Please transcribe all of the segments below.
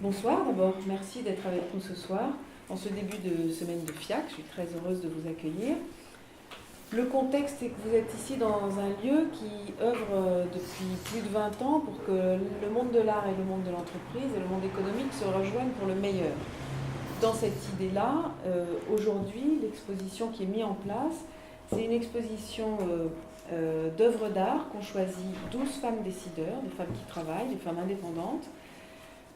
Bonsoir, d'abord merci d'être avec nous ce soir en ce début de semaine de FIAC. Je suis très heureuse de vous accueillir. Le contexte est que vous êtes ici dans un lieu qui œuvre depuis plus de 20 ans pour que le monde de l'art et le monde de l'entreprise et le monde économique se rejoignent pour le meilleur. Dans cette idée-là, aujourd'hui, l'exposition qui est mise en place, c'est une exposition d'œuvres d'art qu'ont choisi 12 femmes décideurs, des femmes qui travaillent, des femmes indépendantes.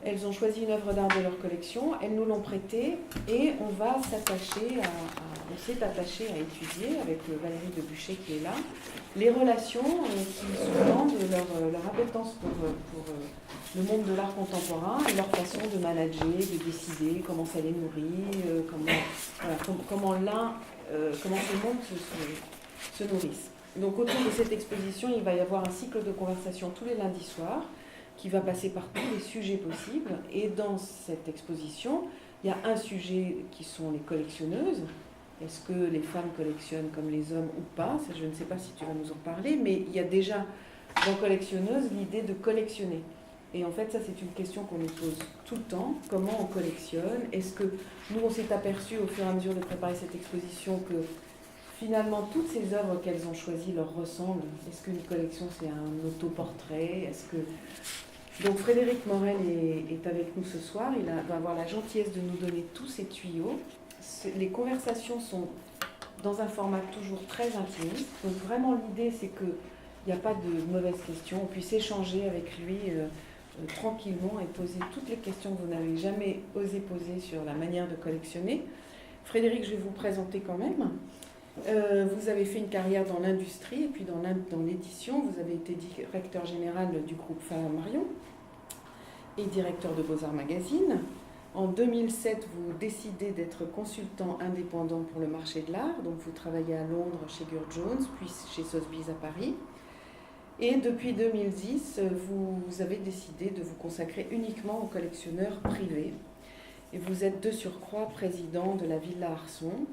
Elles ont choisi une œuvre d'art de leur collection, elles nous l'ont prêtée et on s'est attaché à étudier avec Valérie Debuchet qui est là, les relations qui sous-tendent leur appétence pour le monde de l'art contemporain et leur façon de manager, de décider comment ça les nourrit, comment ces mondes se nourrissent. Donc autour de cette exposition, il va y avoir un cycle de conversation tous les lundis soirs qui va passer par tous les sujets possibles. Et dans cette exposition, il y a un sujet qui sont les collectionneuses. Est-ce que les femmes collectionnent comme les hommes ou pas? Ça, je ne sais pas si tu vas nous en parler, mais il y a déjà dans collectionneuse l'idée de collectionner. Et en fait, ça, c'est une question qu'on nous pose tout le temps. Comment on collectionne? Est-ce que nous, on s'est aperçu au fur et à mesure de préparer cette exposition que finalement, toutes ces œuvres qu'elles ont choisies leur ressemblent? Est-ce qu'une collection, c'est un autoportrait? Donc Frédéric Morel est avec nous ce soir. Il va avoir la gentillesse de nous donner tous ces tuyaux. Les conversations sont dans un format toujours très intimiste. Donc vraiment l'idée c'est qu'il n'y a pas de mauvaises questions. On puisse échanger avec lui tranquillement et poser toutes les questions que vous n'avez jamais osé poser sur la manière de collectionner. Frédéric, je vais vous présenter quand même. Vous avez fait une carrière dans l'industrie et puis dans l'édition. Vous avez été directeur général du groupe Flammarion et directeur de Beaux-Arts Magazine. En 2007, vous décidez d'être consultant indépendant pour le marché de l'art. Donc vous travaillez à Londres chez Gurd Jones, puis chez Sotheby's à Paris. Et depuis 2010, vous avez décidé de vous consacrer uniquement aux collectionneurs privés. Et vous êtes de surcroît président de la Villa Arson,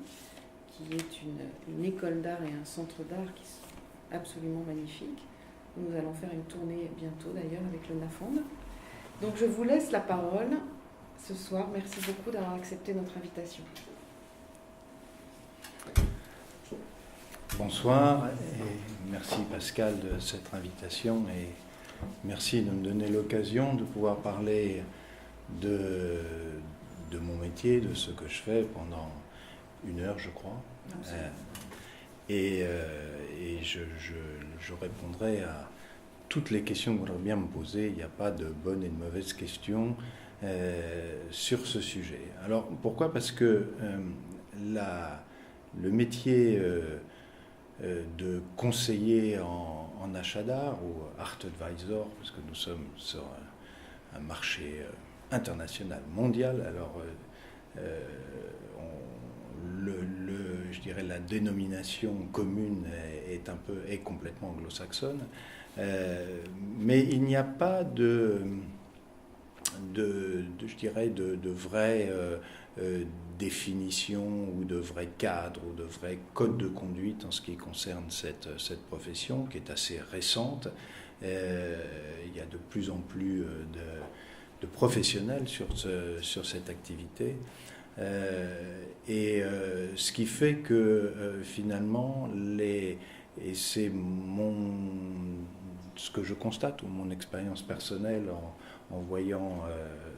qui est une école d'art et un centre d'art qui sont absolument magnifiques. Nous allons faire une tournée bientôt d'ailleurs avec le NAFOND. Donc je vous laisse la parole ce soir. Merci beaucoup d'avoir accepté notre invitation. Bonsoir et merci Pascal de cette invitation et merci de me donner l'occasion de pouvoir parler de mon métier, de ce que je fais pendant 1 heure, je crois. Et je répondrai à toutes les questions que vous voudrez bien me poser. Il n'y a pas de bonnes et de mauvaises questions sur ce sujet. Alors, pourquoi? Parce que le métier de conseiller en achat d'art, ou Art Advisor, parce que nous sommes sur un marché international, mondial, alors je dirais la dénomination commune est complètement anglo-saxonne, mais il n'y a pas de vraie définition ou de vrai cadre ou de vrai code de conduite en ce qui concerne cette profession qui est assez récente. Il y a de plus en plus de professionnels sur cette activité. Ce qui fait que finalement, et c'est ce que je constate ou mon expérience personnelle en voyant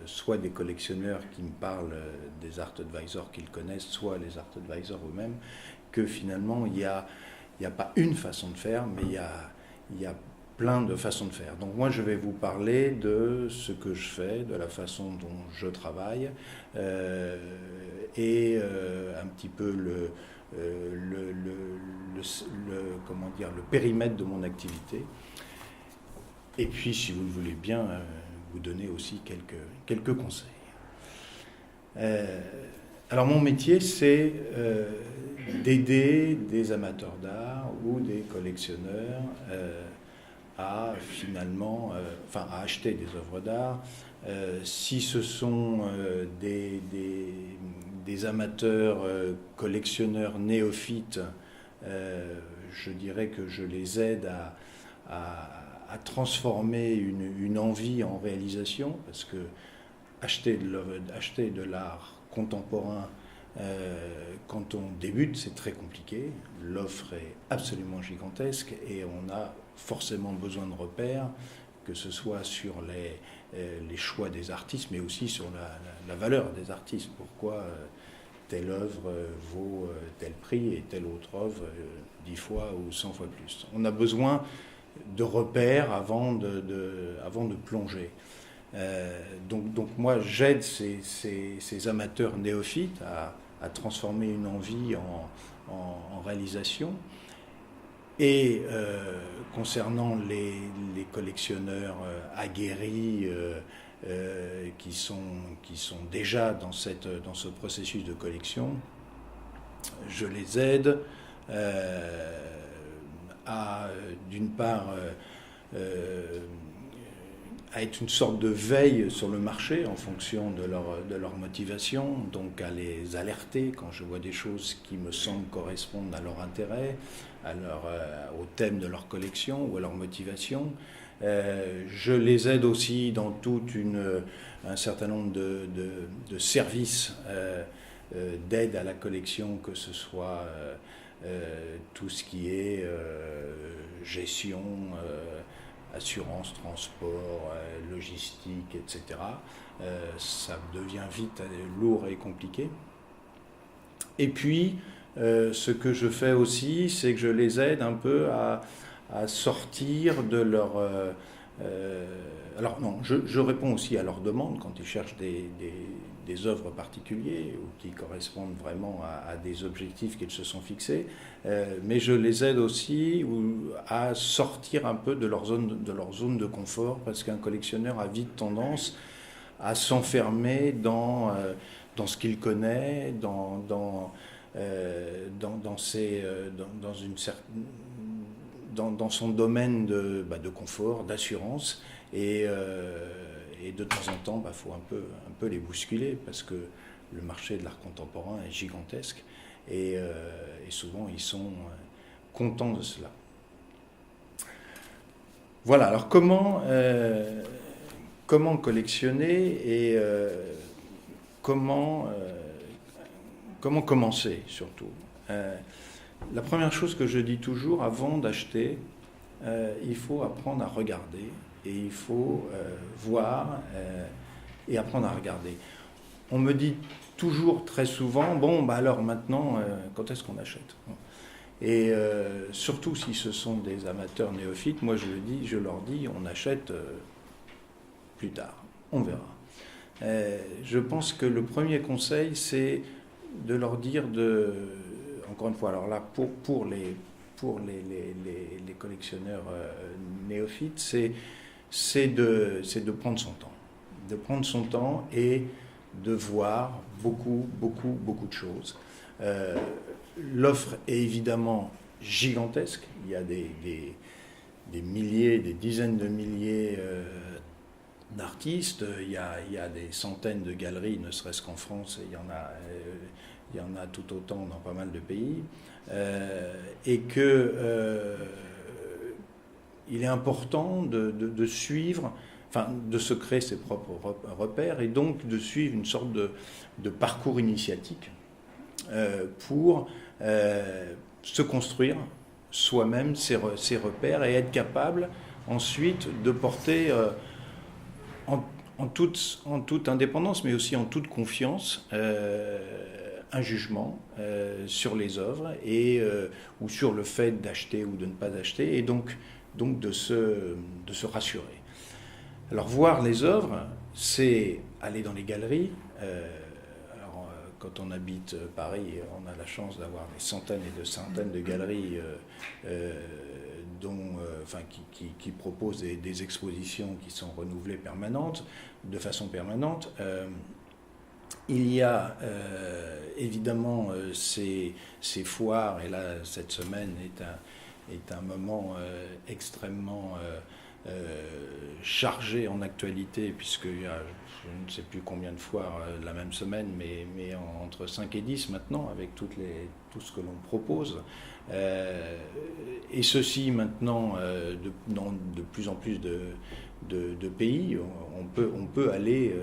soit des collectionneurs qui me parlent des Art Advisors qu'ils connaissent, soit les Art Advisors eux-mêmes, que finalement il n'y a pas une façon de faire, mais il y a plein de façons de faire. Donc moi je vais vous parler de ce que je fais, de la façon dont je travaille et un petit peu le périmètre de mon activité. Et puis si vous le voulez bien, vous donner aussi quelques conseils. Alors mon métier c'est d'aider des amateurs d'art ou des collectionneurs à acheter des œuvres d'art. Si ce sont des amateurs collectionneurs néophytes, je dirais que je les aide à transformer une envie en réalisation, parce que acheter de l'art contemporain, quand on débute, c'est très compliqué. L'offre est absolument gigantesque et on a forcément besoin de repères, que ce soit sur les choix des artistes, mais aussi sur la valeur des artistes. Pourquoi telle œuvre vaut tel prix et telle autre œuvre 10 fois ou 100 fois plus. On a besoin de repères avant de plonger. Donc moi, j'aide ces amateurs néophytes à transformer une envie en réalisation. Et concernant les collectionneurs aguerris qui sont déjà dans ce processus de collection, je les aide à, d'une part, à être une sorte de veille sur le marché en fonction de leur motivation, donc à les alerter quand je vois des choses qui me semblent correspondre à leur intérêt, au thème de leur collection ou à leur motivation. Je les aide aussi dans un certain nombre de services d'aide à la collection, que ce soit tout ce qui est gestion, assurance, transport, logistique, etc. Ça devient vite lourd et compliqué. Et puis, ce que je fais aussi, c'est que je les aide un peu à sortir de leur... alors non, je réponds aussi à leurs demandes quand ils cherchent des œuvres particulières ou qui correspondent vraiment à des objectifs qu'ils se sont fixés, mais je les aide aussi à sortir un peu de leur zone de confort, parce qu'un collectionneur a vite tendance à s'enfermer dans ce qu'il connaît, dans son domaine de confort, d'assurance, et de temps en temps, faut un peu les bousculer, parce que le marché de l'art contemporain est gigantesque, et souvent ils sont contents de cela. Voilà, alors comment collectionner et comment commencer surtout. La première chose que je dis toujours avant d'acheter, il faut apprendre à regarder, et il faut voir et apprendre à regarder. On me dit toujours très souvent, alors maintenant, quand est-ce qu'on achète ? Et surtout si ce sont des amateurs néophytes, moi je leur dis, on achète plus tard, on verra. Je pense que le premier conseil, c'est de leur dire encore une fois, alors là, pour les collectionneurs néophytes, c'est de prendre son temps. De prendre son temps et de voir beaucoup de choses. L'offre est évidemment gigantesque. Il y a des milliers, des dizaines de milliers d'artistes. Il y a des centaines de galeries, ne serait-ce qu'en France, et il y en a tout autant dans pas mal de pays. Et que il est important de suivre, de se créer ses propres repères, et donc de suivre une sorte de parcours initiatique pour se construire soi-même ses repères et être capable ensuite de porter en toute indépendance, mais aussi en toute confiance, un jugement sur les œuvres ou sur le fait d'acheter ou de ne pas acheter, et donc de se rassurer. Alors voir les œuvres, c'est aller dans les galeries. Quand on habite Paris, on a la chance d'avoir des centaines et des centaines de galeries qui proposent des expositions qui sont renouvelées de façon permanente. Il y a évidemment ces foires, et là cette semaine est un moment extrêmement chargé en actualité, puisqu'il y a je ne sais plus combien de foires la même semaine, mais entre 5 et 10 maintenant, avec tout ce que l'on propose. Et ceci maintenant, dans de plus en plus de pays, on peut aller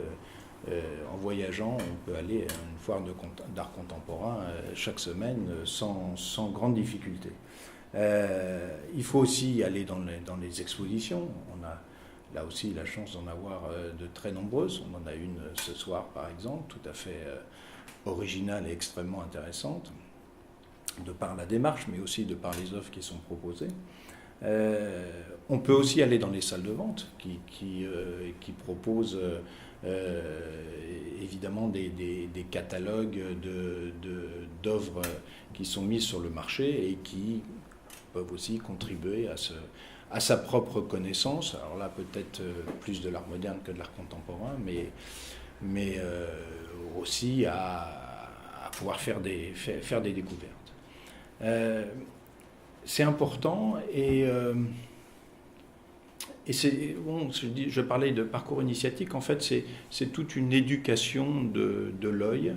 en voyageant, on peut aller à une foire d'art contemporain chaque semaine sans grande difficulté. Il faut aussi aller dans les expositions. On a là aussi la chance d'en avoir de très nombreuses. On en a une ce soir par exemple, tout à fait originale et extrêmement intéressante, de par la démarche, mais aussi de par les œuvres qui sont proposées. On peut aussi aller dans les salles de vente qui proposent évidemment des catalogues d'œuvres qui sont mises sur le marché et qui peuvent aussi contribuer à sa propre connaissance. Alors là, peut-être plus de l'art moderne que de l'art contemporain, mais aussi à pouvoir faire des découvertes. C'est important et c'est bon. Je parlais de parcours initiatique. En fait, c'est toute une éducation de l'œil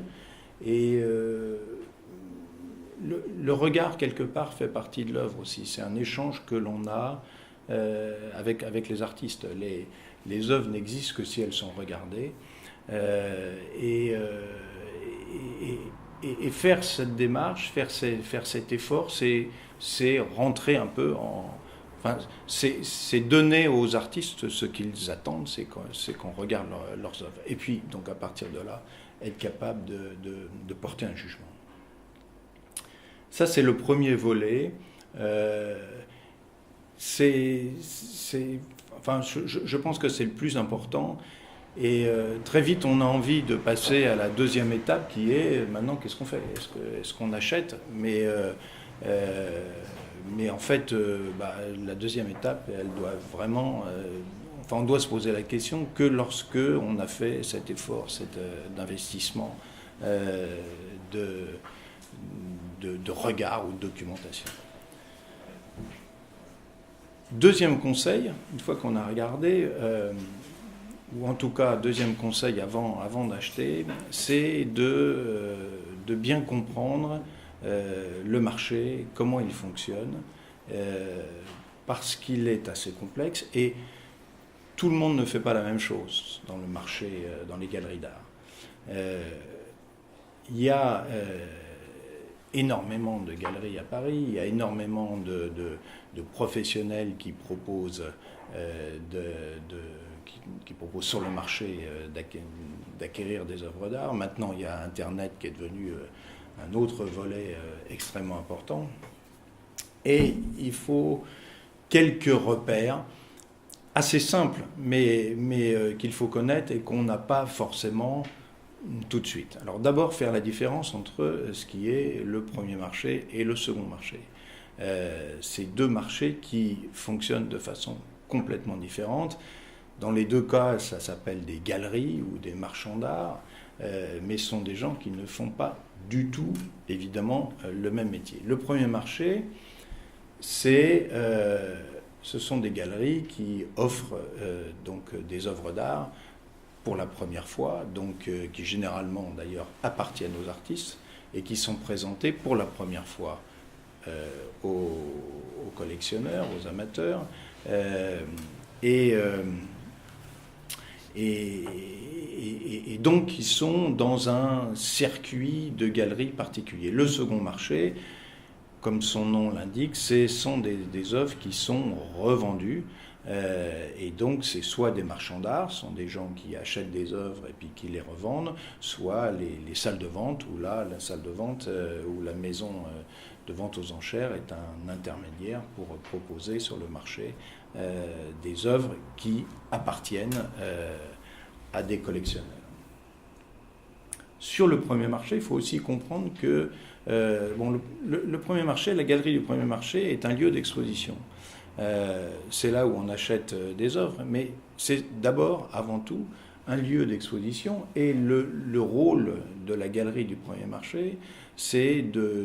et le regard quelque part fait partie de l'œuvre aussi. C'est un échange que l'on a avec les artistes. Les œuvres n'existent que si elles sont regardées et faire cette démarche, faire cet effort, c'est rentrer un peu enfin, c'est donner aux artistes ce qu'ils attendent, c'est qu'on regarde leurs œuvres. Et puis, donc, à partir de là, être capable de porter un jugement. Ça, c'est le premier volet. Enfin, je pense que c'est le plus important. Et très vite, on a envie de passer à la deuxième étape qui est maintenant, qu'est-ce qu'on fait ? Est-ce qu'on achète ? Mais en fait, la deuxième étape, elle doit vraiment... on doit se poser la question que lorsque on a fait cet effort, d'investissement, de regard ou de documentation. Deuxième conseil, une fois qu'on a regardé... ou en tout cas, deuxième conseil avant d'acheter, c'est de bien comprendre le marché, comment il fonctionne, parce qu'il est assez complexe et tout le monde ne fait pas la même chose dans le marché, dans les galeries d'art. Il y a énormément de galeries à Paris, il y a énormément de professionnels qui proposent qui proposent sur le marché d'acquérir des œuvres d'art. Maintenant, il y a Internet qui est devenu un autre volet extrêmement important. Et il faut quelques repères assez simples, mais qu'il faut connaître et qu'on n'a pas forcément tout de suite. Alors d'abord, faire la différence entre ce qui est le premier marché et le second marché. Ces deux marchés qui fonctionnent de façon complètement différente. Dans les deux cas, ça s'appelle des galeries ou des marchands d'art, mais ce sont des gens qui ne font pas du tout, évidemment, le même métier. Le premier marché, ce sont des galeries qui offrent donc des œuvres d'art pour la première fois, donc qui généralement d'ailleurs appartiennent aux artistes et qui sont présentées pour la première fois aux collectionneurs, aux amateurs, et donc ils sont dans un circuit de galeries particulier. Le second marché, comme son nom l'indique, ce sont des œuvres qui sont revendues, et donc c'est soit des marchands d'art, ce sont des gens qui achètent des œuvres et puis qui les revendent, soit les salles de vente, où là la salle de vente ou la maison de vente aux enchères est un intermédiaire pour proposer sur le marché des œuvres qui appartiennent à des collectionneurs. Sur le premier marché, il faut aussi comprendre que le premier marché, la galerie du premier marché est un lieu d'exposition. C'est là où on achète des œuvres, mais c'est d'abord, avant tout, un lieu d'exposition, et le rôle de la galerie du premier marché, c'est de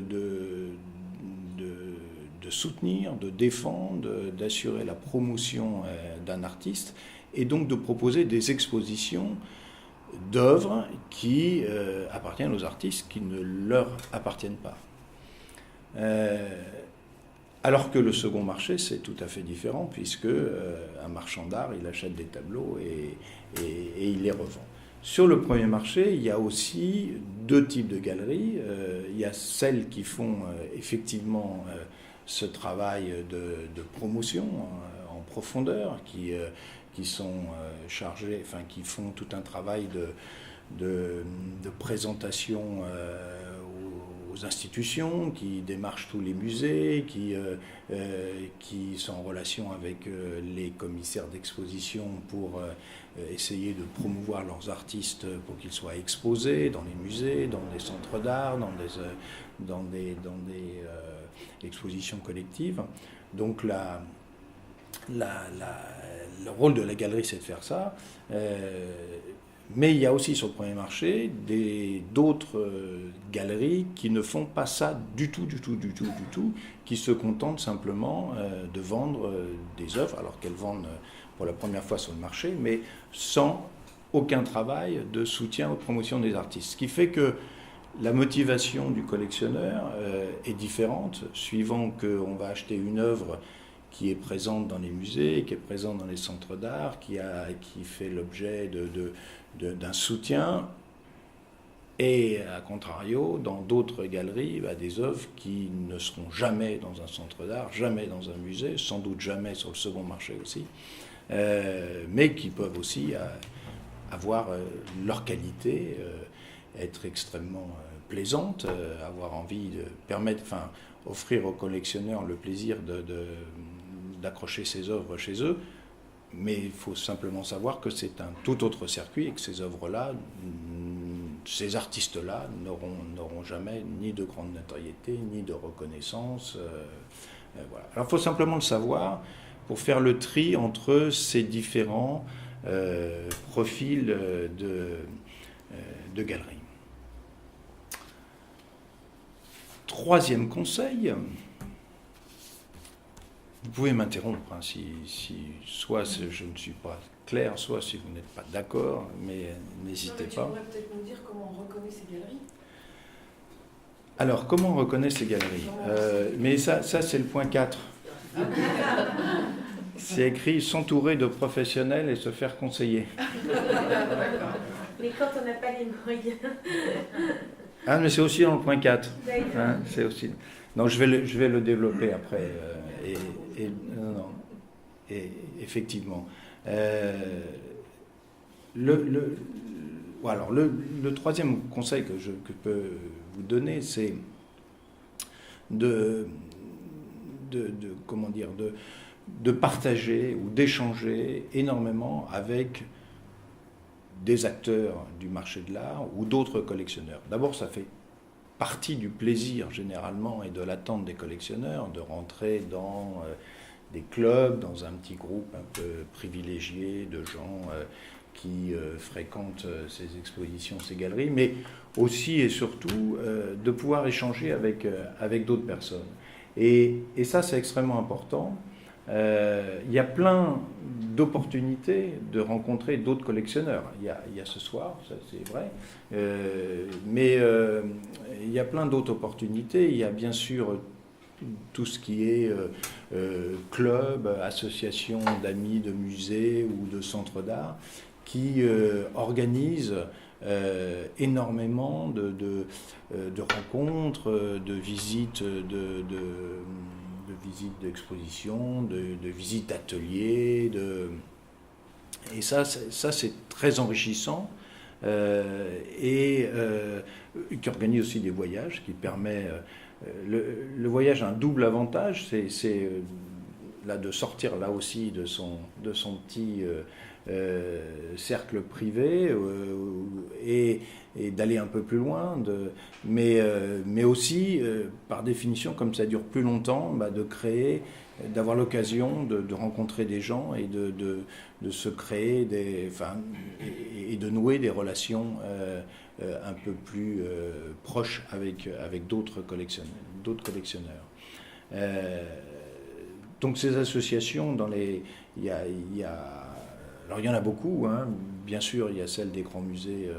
soutenir, de défendre, d'assurer la promotion d'un artiste, et donc de proposer des expositions d'œuvres qui appartiennent aux artistes qui ne leur appartiennent pas. Alors que le second marché, c'est tout à fait différent, puisque un marchand d'art, il achète des tableaux et il les revend. Sur le premier marché, il y a aussi deux types de galeries. Il y a celles qui font effectivement ce travail de promotion en profondeur, qui sont chargées, enfin qui font tout un travail de présentation aux institutions, qui démarchent tous les musées, qui sont en relation avec les commissaires d'exposition pour essayer de promouvoir leurs artistes pour qu'ils soient exposés dans les musées, dans des centres d'art, dans des expositions collectives. Donc le rôle de la galerie, c'est de faire ça. Mais il y a aussi sur le premier marché d'autres galeries qui ne font pas ça du tout, qui se contentent simplement de vendre des œuvres, alors qu'elles vendent pour la première fois sur le marché, mais sans aucun travail de soutien aux promotions des artistes. Ce qui fait que la motivation du collectionneur est différente, suivant qu'on va acheter une œuvre qui est présente dans les musées, qui est présente dans les centres d'art, qui fait l'objet d'un soutien, et à contrario, dans d'autres galeries, des œuvres qui ne seront jamais dans un centre d'art, jamais dans un musée, sans doute jamais sur le second marché aussi, mais qui peuvent aussi avoir leur qualité, être extrêmement plaisantes, avoir envie de permettre, offrir aux collectionneurs le plaisir d'accrocher ces œuvres chez eux. Mais il faut simplement savoir que c'est un tout autre circuit et que ces œuvres-là, ces artistes-là n'auront jamais ni de grande notoriété, ni de reconnaissance. Voilà. Alors il faut simplement le savoir pour faire le tri entre ces différents profils de galeries. Troisième conseil. Vous pouvez m'interrompre si soit je ne suis pas clair, soit si vous n'êtes pas d'accord, mais n'hésitez pas. Tu pourrais peut-être nous dire comment on reconnaît ces galeries ? Alors, comment on reconnaît ces galeries ? Mais ça c'est le point 4. C'est écrit « s'entourer de professionnels et se faire conseiller ». Mais quand on n'a pas les moyens... Ah, mais c'est aussi dans le point 4. Hein, c'est aussi... Non, je vais le développer après. Et effectivement. Le troisième conseil que je peux vous donner, c'est de partager ou d'échanger énormément avec des acteurs du marché de l'art ou d'autres collectionneurs. D'abord, ça fait partie du plaisir généralement et de l'attente des collectionneurs de rentrer dans des clubs, dans un petit groupe un peu privilégié de gens qui fréquentent ces expositions, ces galeries, mais aussi et surtout de pouvoir échanger avec d'autres personnes. Et ça, c'est extrêmement important. Il y a plein d'opportunités de rencontrer d'autres collectionneurs. Il y a ce soir, ça c'est vrai, mais il y a plein d'autres opportunités. Il y a bien sûr tout ce qui est club, association d'amis de musées ou de centres d'art qui organisent énormément de rencontres, de visites de visites d'exposition, de visites d'ateliers, et ça c'est très enrichissant, et qui organise aussi des voyages, qui permet... le voyage a un double avantage, c'est là de sortir là aussi de son petit cercle privé et d'aller un peu plus loin, mais aussi, par définition, comme ça dure plus longtemps, de créer, d'avoir l'occasion de rencontrer des gens et de se créer et de nouer des relations un peu plus proches avec d'autres collectionneurs. Donc ces associations, alors il y en a beaucoup, hein. Bien sûr il y a celle des grands musées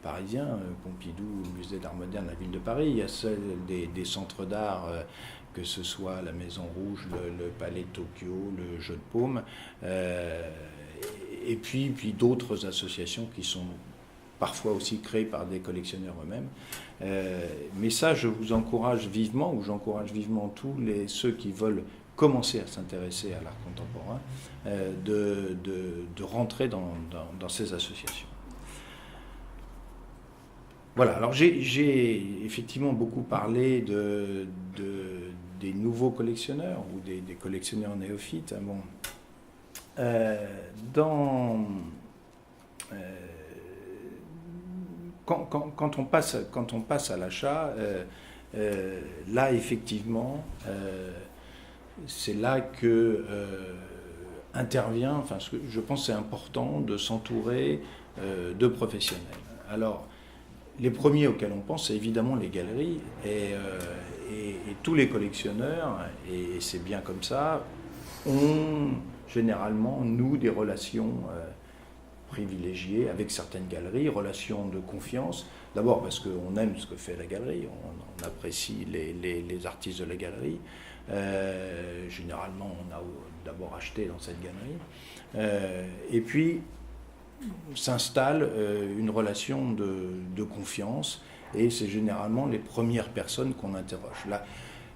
parisiens, Pompidou, le musée d'art moderne, la ville de Paris, il y a celle des centres d'art, que ce soit la Maison Rouge, le Palais de Tokyo, le Jeu de Paume, et puis d'autres associations qui sont parfois aussi créés par des collectionneurs eux-mêmes. Mais ça, j'encourage vivement tous ceux qui veulent commencer à s'intéresser à l'art contemporain, de rentrer dans ces associations. Voilà, alors j'ai effectivement beaucoup parlé des nouveaux collectionneurs ou des collectionneurs néophytes. Bon, quand on passe à l'achat, là effectivement, c'est là que intervient, enfin, je pense que c'est important de s'entourer de professionnels. Alors, les premiers auxquels on pense, c'est évidemment les galeries, et tous les collectionneurs, et c'est bien comme ça, ont généralement, nous, des relations privilégiées avec certaines galeries, relations de confiance. D'abord parce qu'on aime ce que fait la galerie, on apprécie les artistes de la galerie. Généralement, on a d'abord acheté dans cette galerie. Et puis, s'installe une relation de confiance, et c'est généralement les premières personnes qu'on interroge.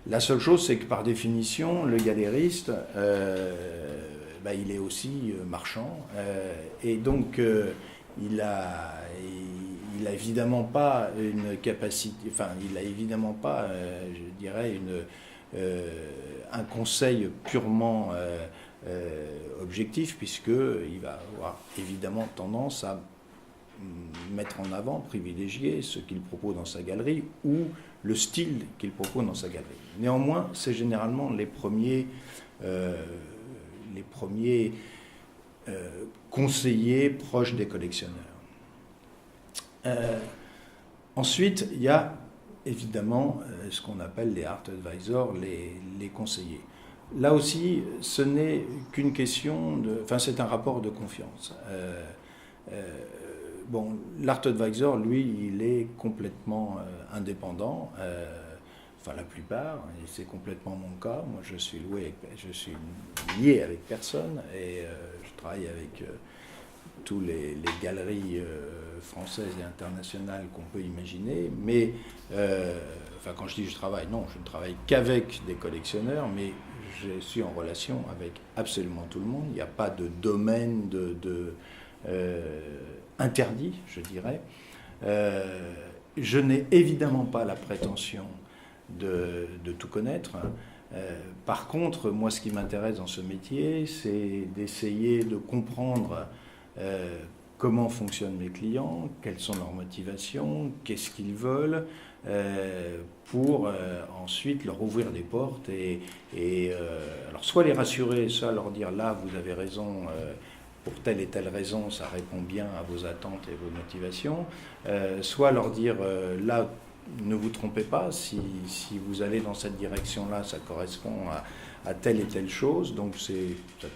La seule chose, c'est que par définition, le galériste, il est aussi marchand, et donc il a évidemment pas une capacité, enfin, il a évidemment pas, je dirais, un conseil purement objectif, puisqu'il va avoir évidemment tendance à mettre en avant, privilégier ce qu'il propose dans sa galerie ou le style qu'il propose dans sa galerie. Néanmoins, c'est généralement les premiers conseillers proches des collectionneurs. Ensuite, il y a évidemment ce qu'on appelle les art advisors, les conseillers. Là aussi, ce n'est qu'une question c'est un rapport de confiance. L'art advisor, lui, il est complètement indépendant, la plupart, et c'est complètement mon cas. Moi, je suis lié avec personne, et je travaille avec toutes les galeries françaises et internationales qu'on peut imaginer, mais quand je dis je travaille, non, je ne travaille qu'avec des collectionneurs, mais je suis en relation avec absolument tout le monde. Il n'y a pas de domaine interdit, je dirais. Je n'ai évidemment pas la prétention de tout connaître. Par contre, moi, ce qui m'intéresse dans ce métier, c'est d'essayer de comprendre comment fonctionnent mes clients, quelles sont leurs motivations, qu'est-ce qu'ils veulent, pour ensuite leur ouvrir des portes alors soit les rassurer, soit leur dire là vous avez raison, pour telle et telle raison ça répond bien à vos attentes et vos motivations, soit leur dire là ne vous trompez pas, si vous allez dans cette direction là ça correspond à telle et telle chose, donc ça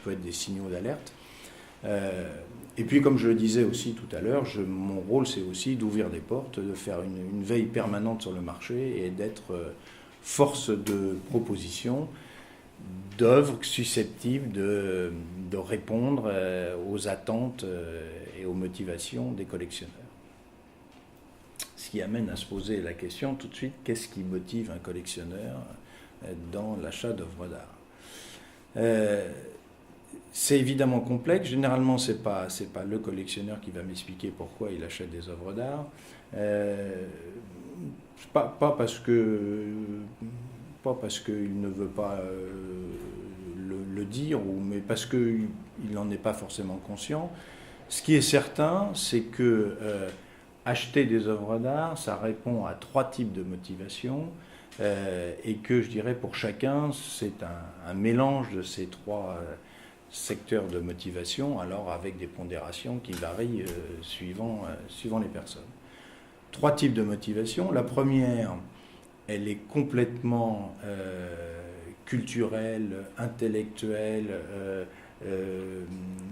peut être des signaux d'alerte. Et puis, comme je le disais aussi tout à l'heure, mon rôle, c'est aussi d'ouvrir des portes, de faire une veille permanente sur le marché et d'être force de proposition d'œuvres susceptibles de répondre aux attentes et aux motivations des collectionneurs. Ce qui amène à se poser la question tout de suite, qu'est-ce qui motive un collectionneur dans l'achat d'œuvres d'art ? C'est évidemment complexe. Généralement, c'est pas le collectionneur qui va m'expliquer pourquoi il achète des œuvres d'art. Pas parce qu'il ne veut pas le dire, mais parce qu'il n'en est pas forcément conscient. Ce qui est certain, c'est que acheter des œuvres d'art, ça répond à 3 types de motivations, et que je dirais pour chacun, c'est un mélange de ces 3 secteurs de motivation, alors avec des pondérations qui varient suivant les personnes. 3 types de motivation. La première, elle est complètement culturelle, intellectuelle,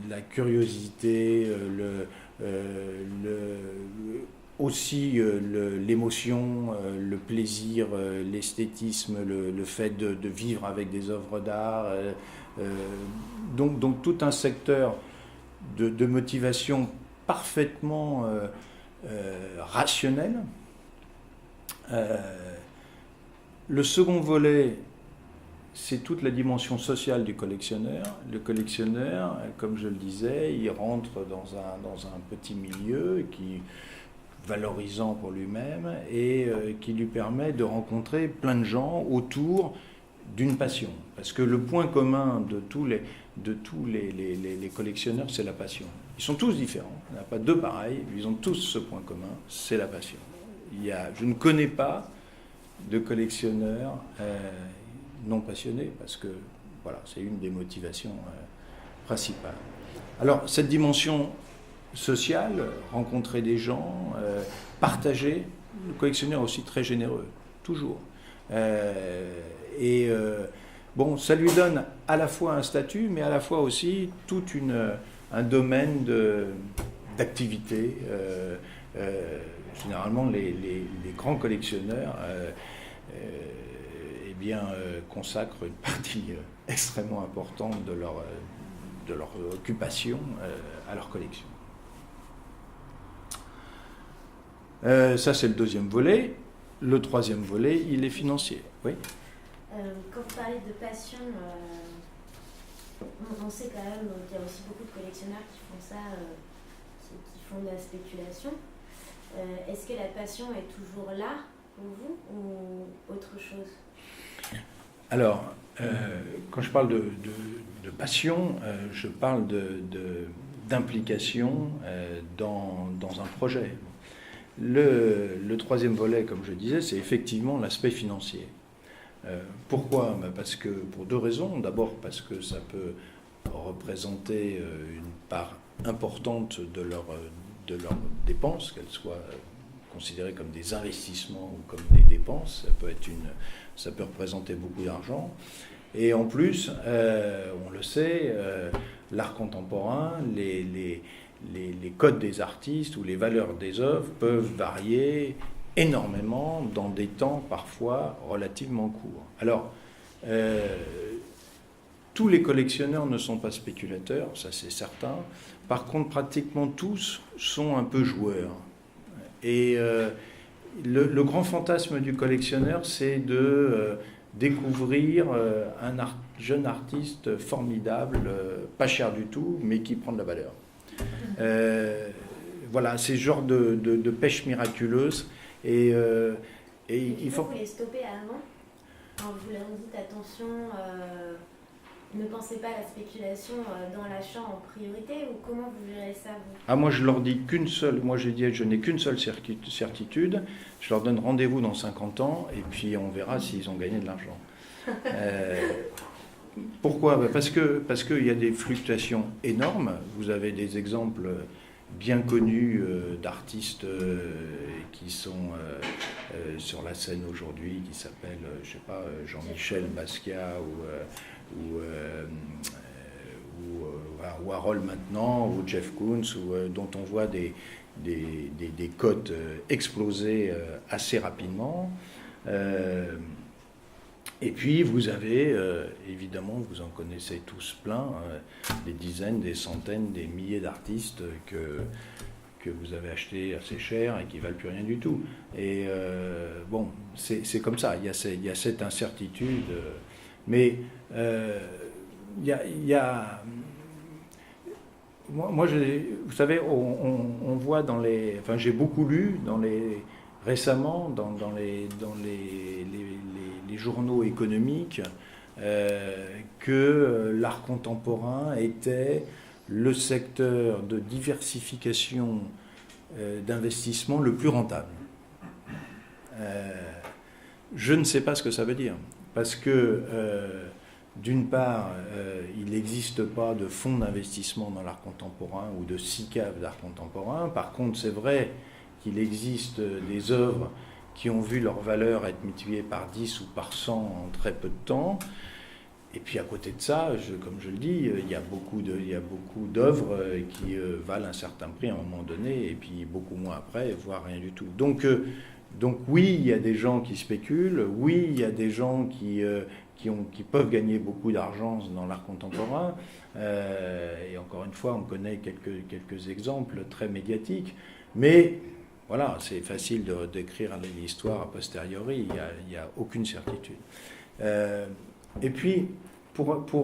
la curiosité, aussi l'émotion, le plaisir, l'esthétisme, le fait de vivre avec des œuvres d'art. Donc tout un secteur de motivation parfaitement rationnel. Le second volet, c'est toute la dimension sociale du collectionneur. Le collectionneur, comme je le disais, il rentre dans un petit milieu valorisant pour lui-même et qui lui permet de rencontrer plein de gens autour d'une passion. Parce que le point commun de tous les collectionneurs, c'est la passion. Ils sont tous différents, il n'y en a pas deux pareils, ils ont tous ce point commun, c'est la passion. Je ne connais pas de collectionneurs non passionnés, parce que voilà, c'est une des motivations principales. Alors, cette dimension sociale, rencontrer des gens, partager, le collectionneur est aussi très généreux, toujours. Bon, ça lui donne à la fois un statut, mais à la fois aussi tout un domaine d'activité. Généralement, les grands collectionneurs consacrent une partie extrêmement importante de leur occupation à leur collection. Ça, c'est le deuxième volet. Le troisième volet, il est financier. Oui. Quand vous parlez de passion, on sait quand même qu'il y a aussi beaucoup de collectionneurs qui font ça, qui font de la spéculation. Est-ce que la passion est toujours là pour vous ou autre chose? Alors, quand je parle de passion, je parle d'implication dans un projet. Le troisième volet, comme je disais, c'est effectivement l'aspect financier. Pourquoi? Parce que, pour deux raisons. D'abord parce que ça peut représenter une part importante de leurs dépenses, qu'elles soient considérées comme des investissements ou comme des dépenses. Ça peut représenter beaucoup d'argent. Et en plus, on le sait, l'art contemporain, les codes des artistes ou les valeurs des œuvres peuvent varier énormément dans des temps parfois relativement courts. Alors, tous les collectionneurs ne sont pas spéculateurs, ça c'est certain. Par contre, pratiquement tous sont un peu joueurs. Et le grand fantasme du collectionneur, c'est de découvrir un jeune artiste formidable, pas cher du tout, mais qui prend de la valeur. Voilà, c'est ce genre de pêche miraculeuse. Et il faut... Vous les stopper avant. Alors, vous leur dites attention, ne pensez pas à la spéculation dans l'achat en priorité, ou comment vous gérez ça, vous? Ah, moi je leur dis qu'une seule, je n'ai qu'une seule certitude, je leur donne rendez-vous dans 50 ans et puis on verra s'ils ont gagné de l'argent. Pourquoi? Parce qu'il y a des fluctuations énormes. Vous avez des exemples bien connus d'artistes qui sont sur la scène aujourd'hui, qui s'appellent, je sais pas, Jean-Michel Basquiat ou Warhol maintenant, ou Jeff Koons, dont on voit des cotes exploser assez rapidement. Et puis vous avez, évidemment, vous en connaissez tous plein, des dizaines, des centaines, des milliers d'artistes que vous avez achetés assez cher et qui ne valent plus rien du tout. Et bon, c'est comme ça, il y a cette incertitude. Mais il y a moi vous savez, on voit dans les... Enfin, j'ai beaucoup lu récemment dans les journaux économiques que l'art contemporain était le secteur de diversification d'investissement le plus rentable. Je ne sais pas ce que ça veut dire, parce que d'une part, il n'existe pas de fonds d'investissement dans l'art contemporain ou de SICAV d'art contemporain. Par contre, c'est vrai qu'il existe des œuvres qui ont vu leur valeur être multipliée par 10 ou par 100 en très peu de temps. Et puis à côté de ça, comme je le dis, il y a beaucoup d'œuvres qui valent un certain prix à un moment donné, et puis beaucoup moins après, voire rien du tout. Donc oui, il y a des gens qui spéculent, oui, il y a des gens qui peuvent gagner beaucoup d'argent dans l'art contemporain. Et encore une fois, on connaît quelques exemples très médiatiques. Mais voilà, c'est facile d'écrire l'histoire a posteriori, il n'y a aucune certitude. Et puis,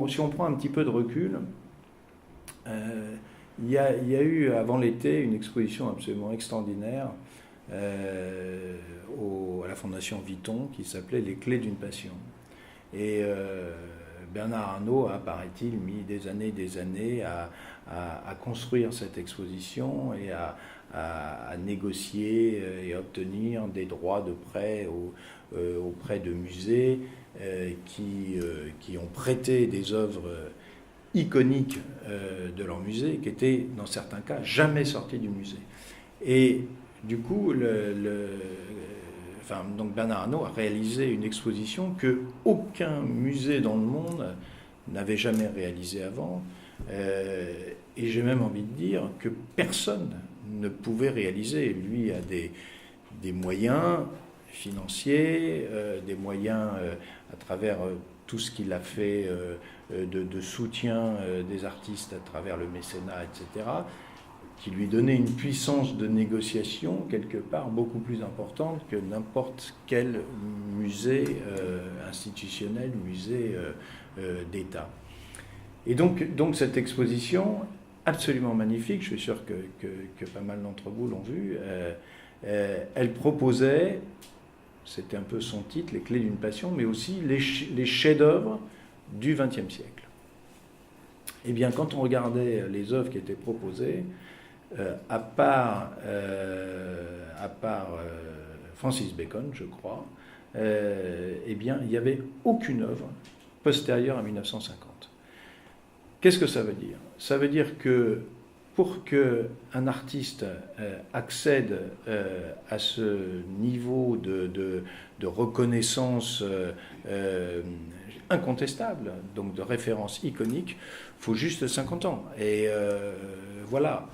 si on prend un petit peu de recul, il y a eu avant l'été une exposition absolument extraordinaire à la Fondation Vuitton qui s'appelait « Les clés d'une passion ». Et Bernard Arnault a, paraît-il, mis des années à construire cette exposition et à négocier et à obtenir des droits de prêt auprès de musées qui ont prêté des œuvres iconiques de leur musée, qui étaient, dans certains cas, jamais sorties du musée. Et du coup, donc Bernard Arnault a réalisé une exposition que aucun musée dans le monde n'avait jamais réalisée avant. Et j'ai même envie de dire que personne ne pouvait réaliser. Lui a des moyens financiers, des moyens à travers tout ce qu'il a fait de soutien des artistes à travers le mécénat, etc., qui lui donnait une puissance de négociation quelque part beaucoup plus importante que n'importe quel musée institutionnel, musée d'État. Et donc cette exposition, absolument magnifique, je suis sûr que pas mal d'entre vous l'ont vue, elle proposait, c'était un peu son titre, les clés d'une passion, mais aussi les chefs-d'œuvre du XXe siècle. Eh bien, quand on regardait les œuvres qui étaient proposées, à part Francis Bacon, je crois, eh bien, il n'y avait aucune œuvre postérieure à 1950. Qu'est-ce que ça veut dire? Ça veut dire que pour qu'un artiste accède à ce niveau de reconnaissance incontestable, donc de référence iconique, il faut juste 50 ans. Et voilà.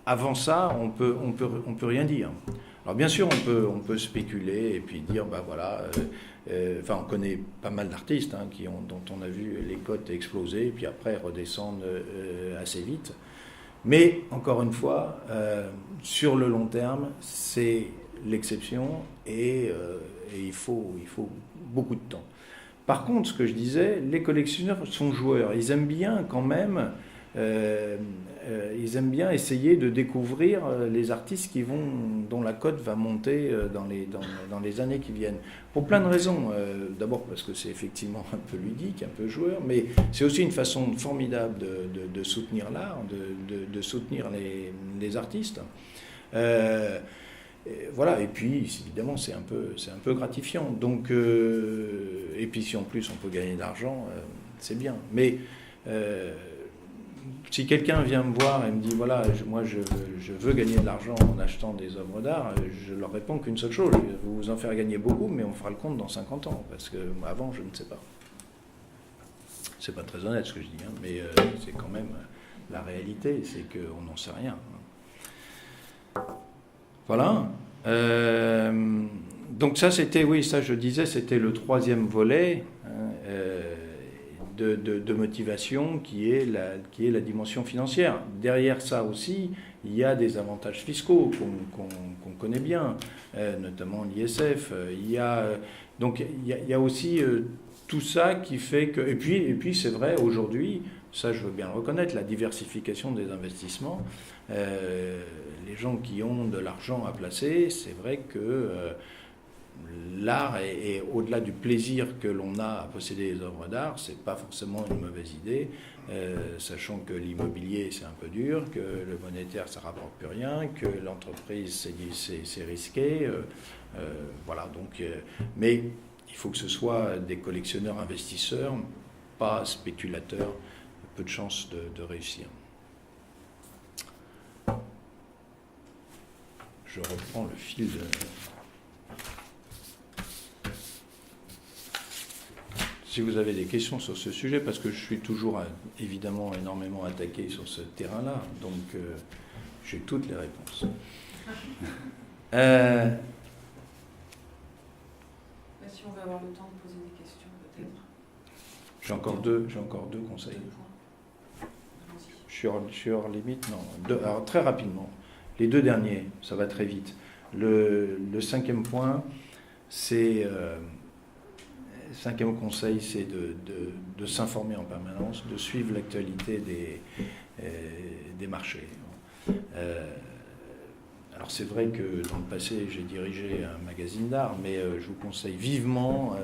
Avant ça, on peut rien dire. Alors bien sûr, on peut spéculer et puis dire, bah voilà, on connaît pas mal d'artistes dont on a vu les cotes exploser et puis après redescendre assez vite. Mais encore une fois, sur le long terme, c'est l'exception et il faut beaucoup de temps. Par contre, ce que je disais, les collectionneurs sont joueurs. Ils aiment bien quand même. Ils aiment bien essayer de découvrir les artistes dont la cote va monter dans les années qui viennent. Pour plein de raisons. D'abord parce que c'est effectivement un peu ludique, un peu joueur, mais c'est aussi une façon formidable de soutenir l'art, de soutenir les artistes. Voilà, et puis évidemment c'est un peu gratifiant. Donc, et puis si en plus on peut gagner de l'argent, c'est bien. Mais si quelqu'un vient me voir et me dit voilà, moi je veux gagner de l'argent en achetant des œuvres d'art, je leur réponds qu'une seule chose, vous vous en faire gagner beaucoup, mais on fera le compte dans 50 ans, parce que avant je ne sais pas. C'est pas très honnête ce que je dis, mais c'est quand même la réalité, c'est qu'on n'en sait rien. Voilà. Donc ça c'était, oui, ça je disais, c'était le troisième volet. De motivation qui est la dimension financière. Derrière ça aussi, il y a des avantages fiscaux qu'on connaît bien, notamment l'ISF. Donc il y a aussi tout ça qui fait que... Et puis c'est vrai, aujourd'hui, ça je veux bien le reconnaître, la diversification des investissements, les gens qui ont de l'argent à placer, c'est vrai que... l'art est au-delà du plaisir que l'on a à posséder des œuvres d'art, c'est pas forcément une mauvaise idée, sachant que l'immobilier c'est un peu dur, que le monétaire ça rapporte plus rien, que l'entreprise c'est risqué, voilà donc. Mais il faut que ce soit des collectionneurs investisseurs, pas spéculateurs, peu de chances de réussir. Je reprends le fil de... Si vous avez des questions sur ce sujet, parce que je suis toujours évidemment énormément attaqué sur ce terrain-là, donc j'ai toutes les réponses. Si on veut avoir le temps de poser des questions, peut-être. J'ai encore deux conseils. Sur limite, non. Alors, très rapidement. Les deux derniers, ça va très vite. Le cinquième point, c'est... cinquième conseil, c'est de s'informer en permanence, de suivre l'actualité des marchés. Alors c'est vrai que dans le passé, j'ai dirigé un magazine d'art, mais je vous conseille vivement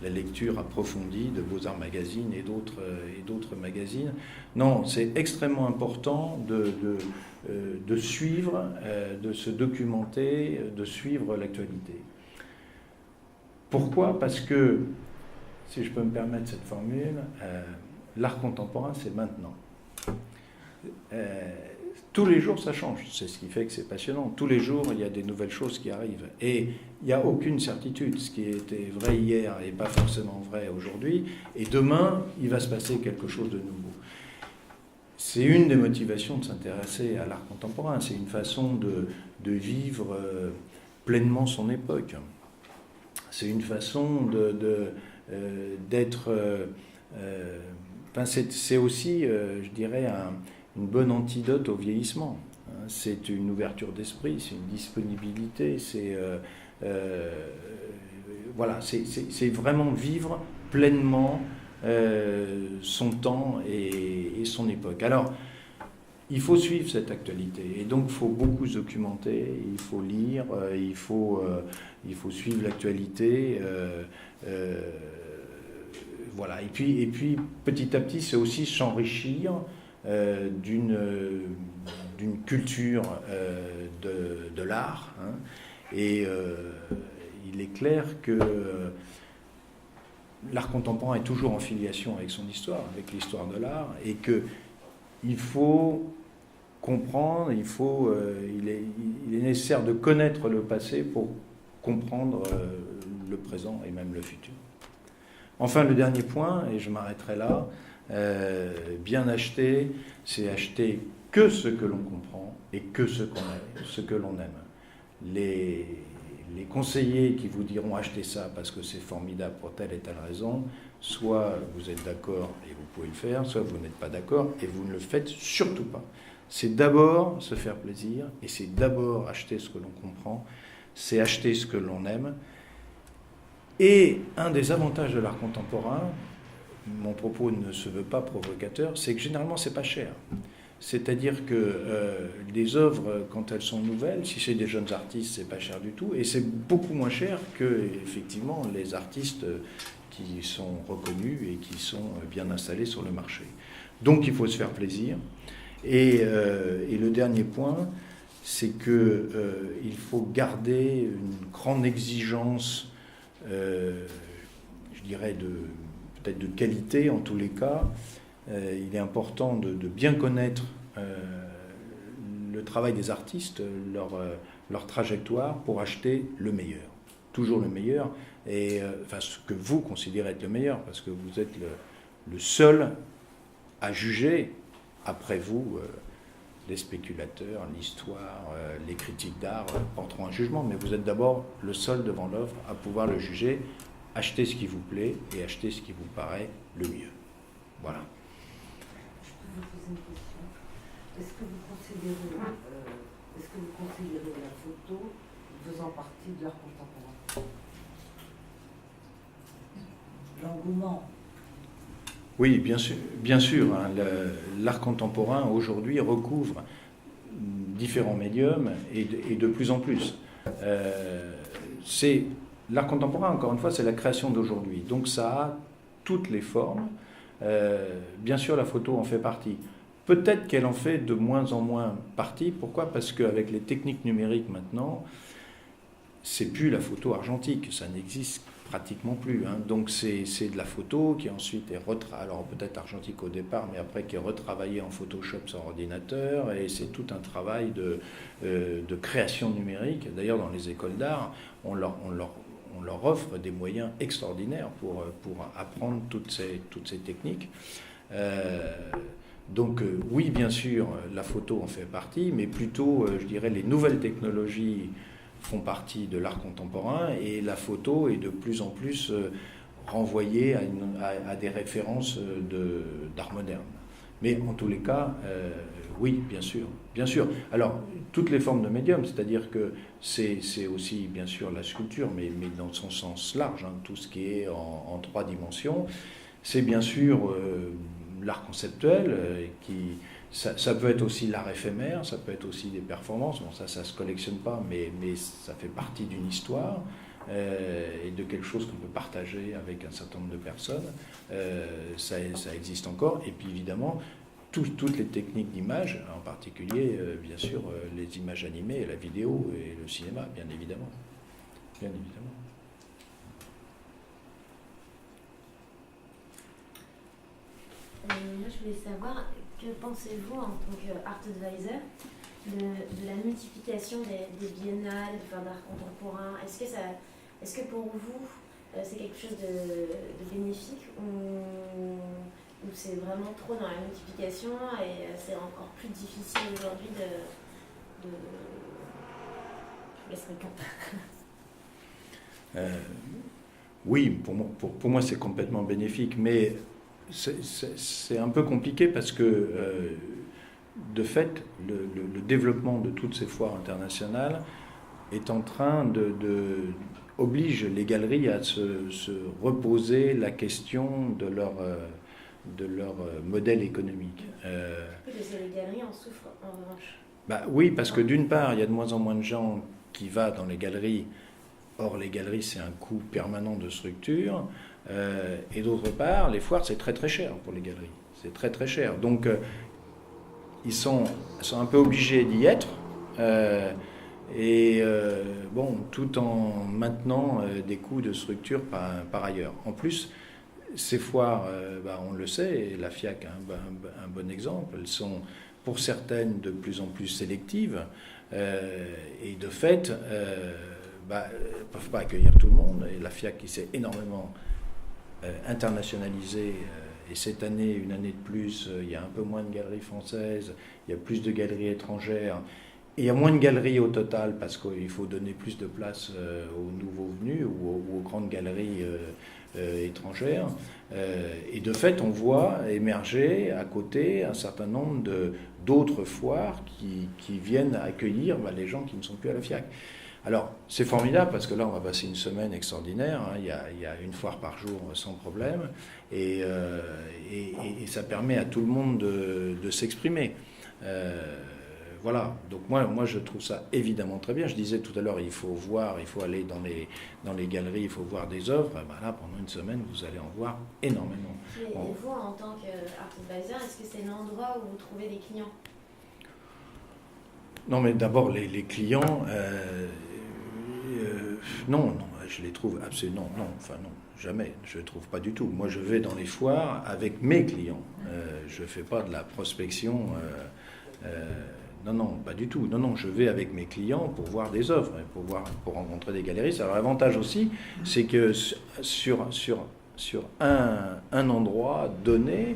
la lecture approfondie de Beaux-Arts Magazine et d'autres magazines. Non, c'est extrêmement important de suivre, de se documenter, de suivre l'actualité. Pourquoi ? Parce que, si je peux me permettre cette formule, l'art contemporain, c'est maintenant. Tous les jours, ça change. C'est ce qui fait que c'est passionnant. Tous les jours, il y a des nouvelles choses qui arrivent. Et il n'y a aucune certitude. Ce qui était vrai hier n'est pas forcément vrai aujourd'hui. Et demain, il va se passer quelque chose de nouveau. C'est une des motivations de s'intéresser à l'art contemporain. C'est une façon de vivre pleinement son époque. C'est une façon d'être... c'est aussi, je dirais, une bonne antidote au vieillissement. C'est une ouverture d'esprit, c'est une disponibilité, voilà, c'est vraiment vivre pleinement son temps et son époque. Alors, il faut suivre cette actualité et donc il faut beaucoup se documenter, il faut lire, il faut suivre l'actualité. Voilà. Et puis petit à petit, c'est aussi s'enrichir d'une culture de l'art. Hein. Et il est clair que l'art contemporain est toujours en filiation avec son histoire, avec l'histoire de l'art, et qu'il faut comprendre, il est nécessaire de connaître le passé pour comprendre le présent et même le futur. Enfin, le dernier point, et je m'arrêterai là, bien acheter, c'est acheter que ce que l'on comprend et que ce que l'on aime. Les conseillers qui vous diront acheter ça parce que c'est formidable pour telle et telle raison, soit vous êtes d'accord et vous pouvez le faire, soit vous n'êtes pas d'accord et vous ne le faites surtout pas. C'est d'abord se faire plaisir et c'est d'abord acheter ce que l'on comprend, c'est acheter ce que l'on aime. Et un des avantages de l'art contemporain, mon propos ne se veut pas provocateur, c'est que généralement c'est pas cher. C'est-à-dire que les œuvres, quand elles sont nouvelles, si c'est des jeunes artistes, c'est pas cher du tout, et c'est beaucoup moins cher que effectivement les artistes qui sont reconnus et qui sont bien installés sur le marché. Donc il faut se faire plaisir. Et le dernier point, c'est que il faut garder une grande exigence, je dirais peut-être de qualité en tous les cas. Il est important de bien connaître le travail des artistes, leur trajectoire pour acheter le meilleur. Toujours le meilleur, et enfin ce que vous considérez être le meilleur, parce que vous êtes le seul à juger. Après vous, les spéculateurs, l'histoire, les critiques d'art porteront un jugement, mais vous êtes d'abord le seul devant l'œuvre à pouvoir le juger. Achetez ce qui vous plaît et achetez ce qui vous paraît le mieux. Voilà. Je peux vous poser une question. Est-ce que vous considérez la photo faisant partie de l'art contemporain ? L'engouement. Oui, bien sûr. Hein, l'art contemporain aujourd'hui recouvre différents médiums et de plus en plus. L'art contemporain, encore une fois, c'est la création d'aujourd'hui. Donc ça a toutes les formes. Bien sûr, la photo en fait partie. Peut-être qu'elle en fait de moins en moins partie. Pourquoi ? Parce qu'avec les techniques numériques maintenant, c'est plus la photo argentique. Ça n'existe pratiquement plus. Hein. Donc c'est de la photo qui ensuite est alors peut-être argentique au départ, mais après qui est retravaillée en Photoshop sur ordinateur, et c'est tout un travail de création numérique. D'ailleurs, dans les écoles d'art, on leur offre des moyens extraordinaires pour apprendre toutes ces techniques. Donc oui, bien sûr, la photo en fait partie, mais plutôt, je dirais, les nouvelles technologies font partie de l'art contemporain, et la photo est de plus en plus renvoyée à des références d'art moderne. Mais en tous les cas, oui, bien sûr. Bien sûr. Alors, toutes les formes de médium, c'est-à-dire que c'est aussi, bien sûr, la sculpture, mais dans son sens large, hein, tout ce qui est en 3 dimensions. C'est bien sûr l'art conceptuel, ça peut être aussi l'art éphémère, ça peut être aussi des performances. Bon, ça se collectionne pas, mais ça fait partie d'une histoire et de quelque chose qu'on peut partager avec un certain nombre de personnes. Ça existe encore. Et puis évidemment, toutes les techniques d'image, en particulier, bien sûr, les images animées, la vidéo et le cinéma, bien évidemment. Bien évidemment. Moi, je voulais savoir, que pensez-vous en tant qu'art advisor de la multiplication des biennales, d'art contemporain? Est-ce que pour vous, c'est quelque chose de bénéfique ou c'est vraiment trop dans la multiplication et c'est encore plus difficile aujourd'hui de... Je vous laisse répondre. Oui, pour moi c'est complètement bénéfique, mais c'est un peu compliqué parce que de fait le développement de toutes ces foires internationales est en train oblige les galeries à se reposer la question de leur modèle économique. Les galeries en souffrent en revanche. Oui, parce que d'une part, il y a de moins en moins de gens qui vont dans les galeries. Or, les galeries, c'est un coût permanent de structure. Et d'autre part, les foires, c'est très très cher pour les galeries. C'est très très cher. Donc, ils sont un peu obligés d'y être. Tout en maintenant des coûts de structure par ailleurs. En plus, ces foires, on le sait, et la FIAC a un bon exemple, elles sont pour certaines de plus en plus sélectives, et de fait, ne peuvent pas accueillir tout le monde, et la FIAC qui s'est énormément internationalisée, et cette année, une année de plus, il y a un peu moins de galeries françaises, il y a plus de galeries étrangères, et il y a moins de galeries au total parce qu'il faut donner plus de place aux nouveaux venus ou aux grandes galeries étrangères. Et de fait, on voit émerger à côté un certain nombre d'autres foires qui viennent accueillir les gens qui ne sont plus à la FIAC. Alors, c'est formidable parce que là, on va passer une semaine extraordinaire. Hein. Il y a une foire par jour sans problème. Et ça permet à tout le monde de s'exprimer. Voilà, donc moi je trouve ça évidemment très bien. Je disais tout à l'heure, il faut aller dans les galeries, il faut voir des œuvres. Là, pendant une semaine, vous allez en voir énormément. Et vous, en tant qu'art advisor, est-ce que c'est l'endroit où vous trouvez les clients? Non, mais d'abord, les clients, non, je les trouve absolument, non, jamais, je ne les trouve pas du tout. Moi, je vais dans les foires avec mes clients. Je ne fais pas de la prospection. Non, pas du tout. Non, je vais avec mes clients pour voir des œuvres, pour rencontrer des galeristes. Alors l'avantage aussi, c'est que sur un endroit donné,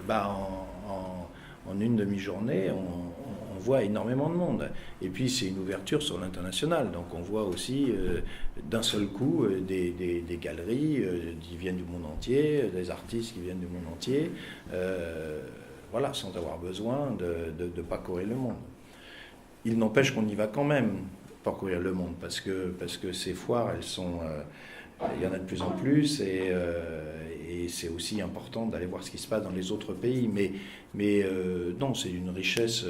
en une demi-journée, on voit énormément de monde. Et puis c'est une ouverture sur l'international. Donc on voit aussi d'un seul coup des galeries qui viennent du monde entier, des artistes qui viennent du monde entier. Voilà, sans avoir besoin de parcourir le monde. Il n'empêche qu'on y va quand même parcourir le monde, parce que ces foires, elles sont, il y en a de plus en plus, et c'est aussi important d'aller voir ce qui se passe dans les autres pays. Mais non, c'est une richesse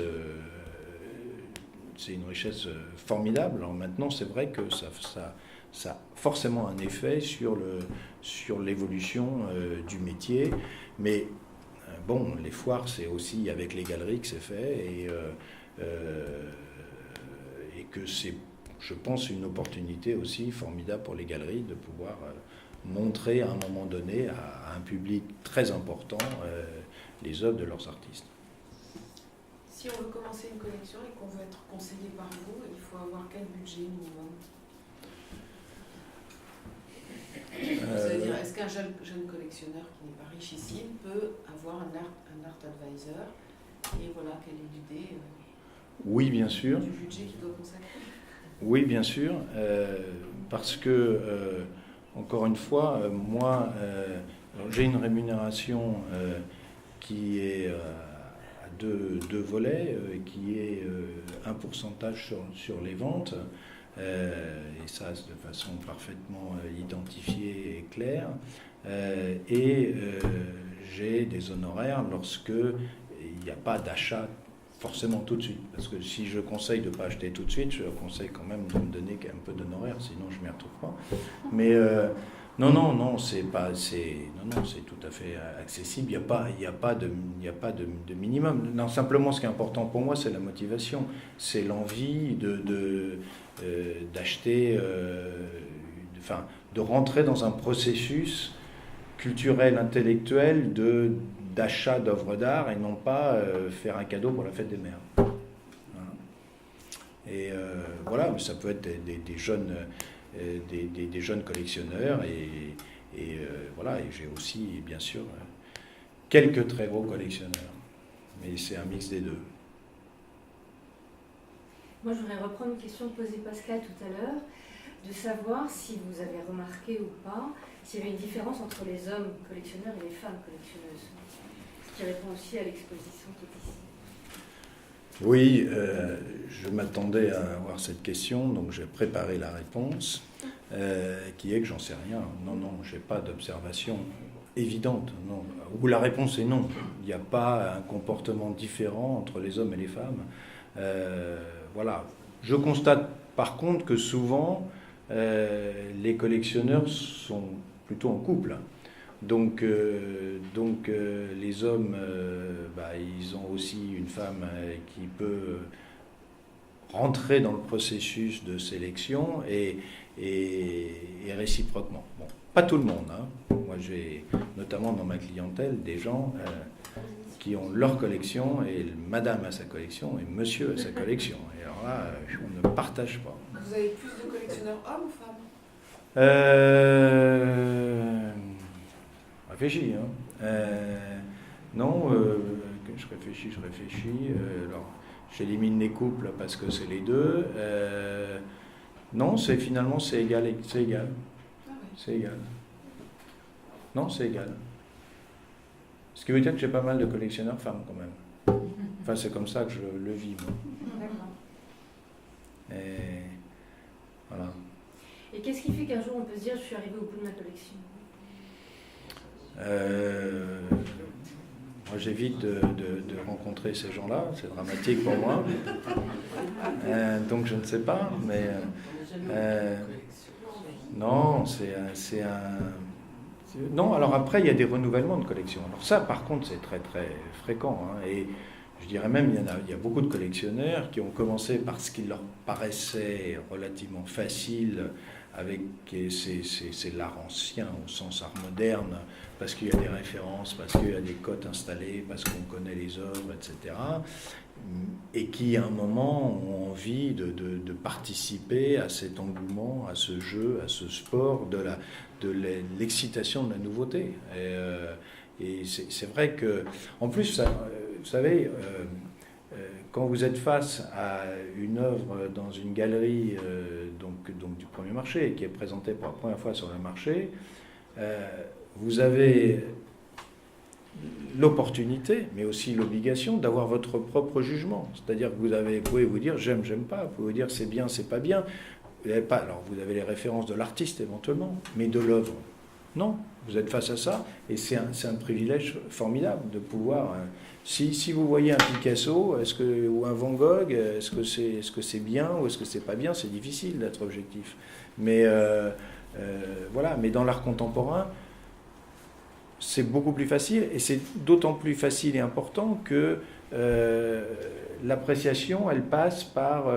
formidable. Alors maintenant, c'est vrai que ça a forcément un effet sur l'évolution du métier, mais bon, les foires, c'est aussi avec les galeries que c'est fait, et que c'est, je pense, une opportunité aussi formidable pour les galeries de pouvoir montrer à un moment donné à un public très important les œuvres de leurs artistes. Si on veut commencer une collection et qu'on veut être conseillé par vous, il faut avoir quel budget minimum? C'est-à-dire, est-ce qu'un jeune collectionneur qui n'est pas riche ici peut avoir un art advisor? Et voilà, quelle est l'idée Oui, bien sûr. Du budget qu'il doit consacrer? Oui, bien sûr, parce que, encore une fois, moi, j'ai une rémunération qui est à deux volets, qui est un pourcentage sur les ventes, et ça de façon parfaitement identifiée et claire, et j'ai des honoraires lorsque il n'y a pas d'achat forcément tout de suite. Parce que si je conseille de ne pas acheter tout de suite, je conseille quand même de me donner un peu d'honoraires, sinon je ne m'y retrouve pas. Mais non, c'est tout à fait accessible. Il n'y a pas de minimum. Non, simplement, ce qui est important pour moi, c'est la motivation. C'est l'envie d'acheter, de rentrer dans un processus culturel, intellectuel d'achat d'œuvres d'art et non pas faire un cadeau pour la fête des mères. Voilà. Et voilà, ça peut être des jeunes collectionneurs et voilà, et j'ai aussi bien sûr quelques très gros collectionneurs, mais c'est un mix des deux. Moi, je voudrais reprendre une question posée Pascal tout à l'heure, de savoir si vous avez remarqué ou pas s'il y avait une différence entre les hommes collectionneurs et les femmes collectionneuses, ce qui répond aussi à l'exposition qui est ici. Oui, je m'attendais à avoir cette question, donc j'ai préparé la réponse, qui est que j'en sais rien. Non, je n'ai pas d'observation évidente. Non. Ou la réponse est non. Il n'y a pas un comportement différent entre les hommes et les femmes. Voilà. Je constate par contre que souvent, les collectionneurs sont plutôt en couple. Donc les hommes, ils ont aussi une femme qui peut rentrer dans le processus de sélection et réciproquement. Bon, pas tout le monde. Hein. Moi, j'ai notamment dans ma clientèle des gens qui ont leur collection et madame a sa collection et monsieur a sa collection. Et alors là, on ne partage pas. Vous avez plus de collectionneurs hommes ou femmes? Réfléchis. Hein. Non, je réfléchis. Alors, j'élimine les couples parce que c'est les deux. Non, finalement c'est égal. C'est égal. Ah ouais. C'est égal. Non, c'est égal. Ce qui veut dire que j'ai pas mal de collectionneurs femmes quand même. Enfin, c'est comme ça que je le vis. Moi. D'accord. Et voilà. Et qu'est-ce qui fait qu'un jour on peut se dire je suis arrivé au bout de ma collection? Moi j'évite de rencontrer ces gens-là, c'est dramatique pour moi. Donc je ne sais pas, mais non, c'est un... Non, alors après il y a des renouvellements de collections. Alors ça par contre c'est très très fréquent. Hein, et je dirais même il y a beaucoup de collectionneurs qui ont commencé par ce qui leur paraissait relativement facile, avec c'est l'art ancien au sens art moderne, parce qu'il y a des références, parce qu'il y a des cotes installées, parce qu'on connaît les œuvres, etc. Et qui à un moment ont envie de participer à cet engouement, à ce jeu, à ce sport, de l'excitation de la nouveauté. Et c'est vrai que, en plus, ça, vous savez, quand vous êtes face à une œuvre dans une galerie donc du premier marché, qui est présentée pour la première fois sur le marché, vous avez l'opportunité, mais aussi l'obligation d'avoir votre propre jugement. C'est-à-dire que vous pouvez vous dire j'aime, j'aime pas, vous pouvez vous dire c'est bien, c'est pas bien. Alors vous avez les références de l'artiste éventuellement, mais de l'œuvre, non. Vous êtes face à ça, et c'est un privilège formidable de pouvoir... Si vous voyez un Picasso ou un Van Gogh, est-ce que c'est bien ou est-ce que c'est pas bien? C'est difficile d'être objectif. Mais voilà. Mais dans l'art contemporain, c'est beaucoup plus facile, et c'est d'autant plus facile et important que l'appréciation, elle passe par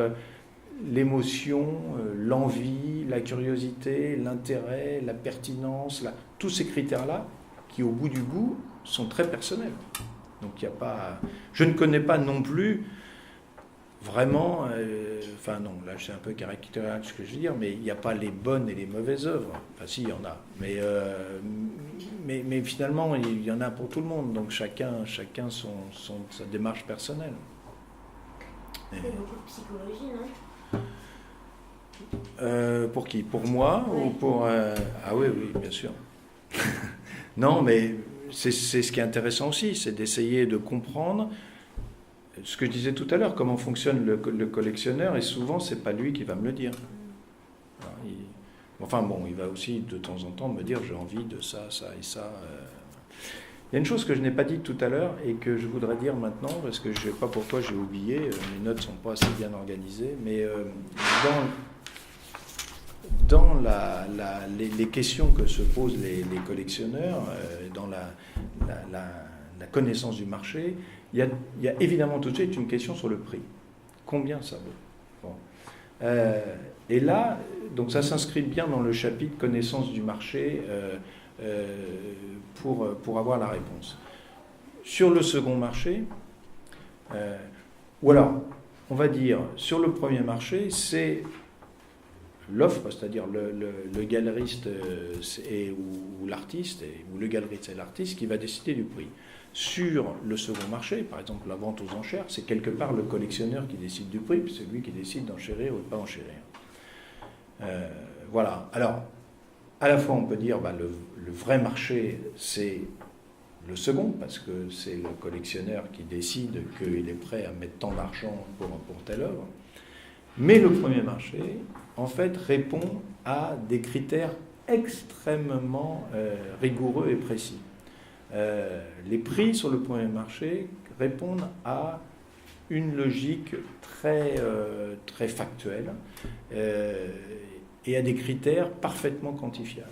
l'émotion, l'envie, la curiosité, l'intérêt, la pertinence, tous ces critères-là qui, au bout du bout, sont très personnels. Donc il n'y a pas... Je ne connais pas non plus vraiment... enfin non, là c'est un peu caricatural ce que je veux dire, mais il n'y a pas les bonnes et les mauvaises œuvres. Enfin si, il y en a. Mais finalement, il y en a pour tout le monde. Donc chacun sa démarche personnelle. C'est beaucoup de psychologie, non? Pour qui? Pour moi? Ouais. Ou pour... Ah oui, bien sûr. Non, mais c'est ce qui est intéressant aussi, c'est d'essayer de comprendre ce que je disais tout à l'heure, comment fonctionne le collectionneur, et souvent, c'est pas lui qui va me le dire. Enfin bon, il va aussi de temps en temps me dire j'ai envie de ça, ça et ça. Il y a une chose que je n'ai pas dite tout à l'heure et que je voudrais dire maintenant, parce que je ne sais pas pourquoi j'ai oublié, mes notes ne sont pas assez bien organisées, mais dans les questions que se posent les collectionneurs, dans la connaissance du marché, il y a évidemment tout de suite une question sur le prix. Combien ça vaut? Bon. Et là, donc ça s'inscrit bien dans le chapitre connaissance du marché pour avoir la réponse. Sur le second marché, ou alors, on va dire, sur le premier marché, c'est l'offre, c'est-à-dire le galeriste ou l'artiste, ou le galeriste et l'artiste qui va décider du prix. Sur le second marché, par exemple la vente aux enchères, c'est quelque part le collectionneur qui décide du prix, puis c'est lui qui décide d'enchérir ou de ne pas enchérir. Voilà. Alors, à la fois on peut dire le vrai marché, c'est le second, parce que c'est le collectionneur qui décide qu'il est prêt à mettre tant d'argent pour telle œuvre. Mais le premier marché, en fait, répond à des critères extrêmement rigoureux et précis. Les prix sur le premier marché répondent à une logique très factuelle et à des critères parfaitement quantifiables.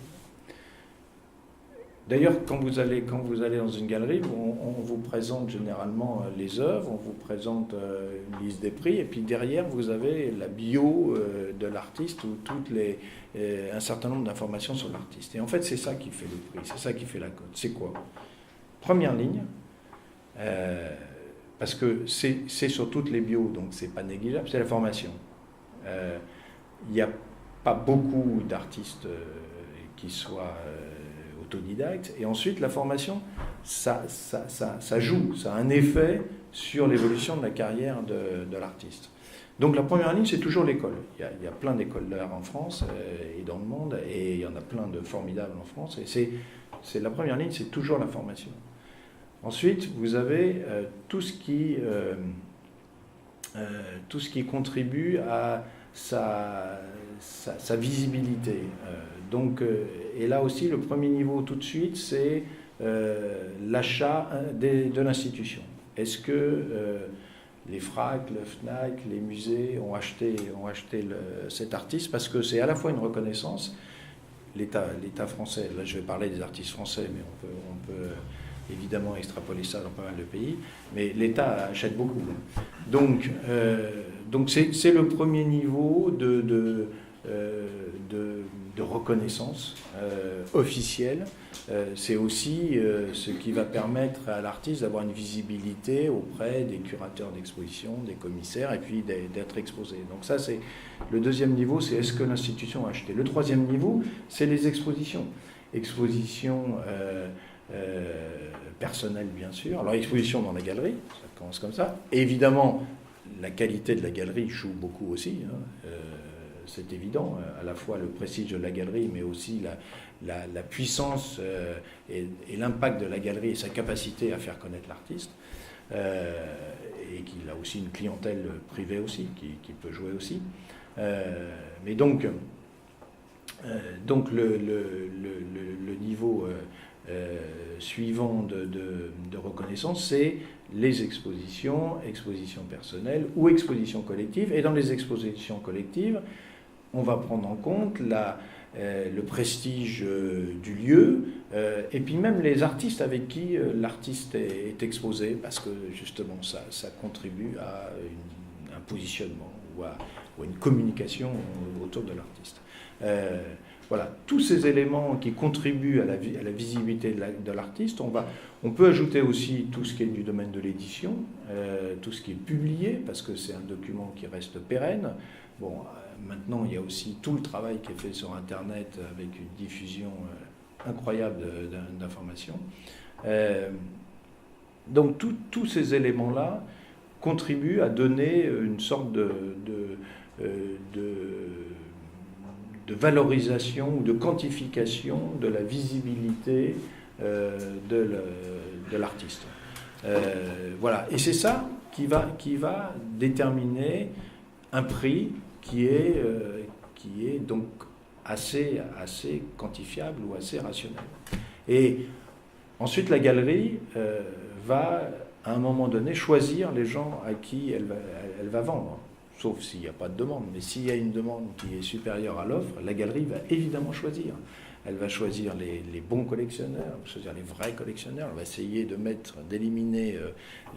D'ailleurs, quand vous allez dans une galerie, on vous présente généralement les œuvres, on vous présente une liste des prix, et puis derrière, vous avez la bio de l'artiste ou un certain nombre d'informations sur l'artiste. Et en fait, c'est ça qui fait le prix, c'est ça qui fait la cote. C'est quoi? Première ligne, parce que c'est sur toutes les bios, donc c'est pas négligeable, c'est la formation. Il n'y a pas beaucoup d'artistes qui soient autodidactes, et ensuite la formation, ça joue, ça a un effet sur l'évolution de la carrière de l'artiste. Donc la première ligne, c'est toujours l'école. Il y a plein d'écoles d'art en France et dans le monde, et il y en a plein de formidables en France, et c'est la première ligne, c'est toujours la formation. Ensuite, vous avez tout ce qui contribue à sa visibilité. Et là aussi, le premier niveau tout de suite, c'est l'achat de l'institution. Est-ce que les FRAC, le FNAC, les musées ont acheté cet artiste? Parce que c'est à la fois une reconnaissance. L'État français, là je vais parler des artistes français, mais on peut évidemment extrapoler ça dans pas mal de pays, mais l'État achète beaucoup. Donc c'est le premier niveau de reconnaissance officielle. C'est aussi ce qui va permettre à l'artiste d'avoir une visibilité auprès des curateurs d'exposition, des commissaires, et puis d'être exposé. Donc ça, c'est le deuxième niveau, c'est est-ce que l'institution a acheté. Le troisième niveau, c'est les expositions. Expositions personnelles, bien sûr. Alors, exposition dans la galerie, ça commence comme ça. Et évidemment, la qualité de la galerie joue beaucoup aussi, hein. C'est évident, à la fois le prestige de la galerie, mais aussi la puissance et l'impact de la galerie et sa capacité à faire connaître l'artiste, et qu'il a aussi une clientèle privée aussi, qui peut jouer aussi. Mais donc le niveau suivant de reconnaissance, c'est les expositions personnelles ou expositions collectives. Et dans les expositions collectives, on va prendre en compte le prestige du lieu, et puis même les artistes avec qui l'artiste est exposé, parce que justement ça contribue à un positionnement ou à une communication autour de l'artiste. Voilà, tous ces éléments qui contribuent à la visibilité de l'artiste. On peut ajouter aussi tout ce qui est du domaine de l'édition, tout ce qui est publié, parce que c'est un document qui reste pérenne. Bon, maintenant, il y a aussi tout le travail qui est fait sur Internet avec une diffusion incroyable d'informations. Donc, tous ces éléments-là contribuent à donner une sorte de valorisation ou de quantification de la visibilité de l'artiste. Voilà, et c'est ça qui va déterminer un prix qui est donc assez quantifiable ou assez rationnel. Et ensuite, la galerie va, à un moment donné, choisir les gens à qui elle va vendre, sauf s'il n'y a pas de demande. Mais s'il y a une demande qui est supérieure à l'offre, la galerie va évidemment choisir. Elle va choisir les bons collectionneurs, elle va choisir les vrais collectionneurs, elle va essayer d'éliminer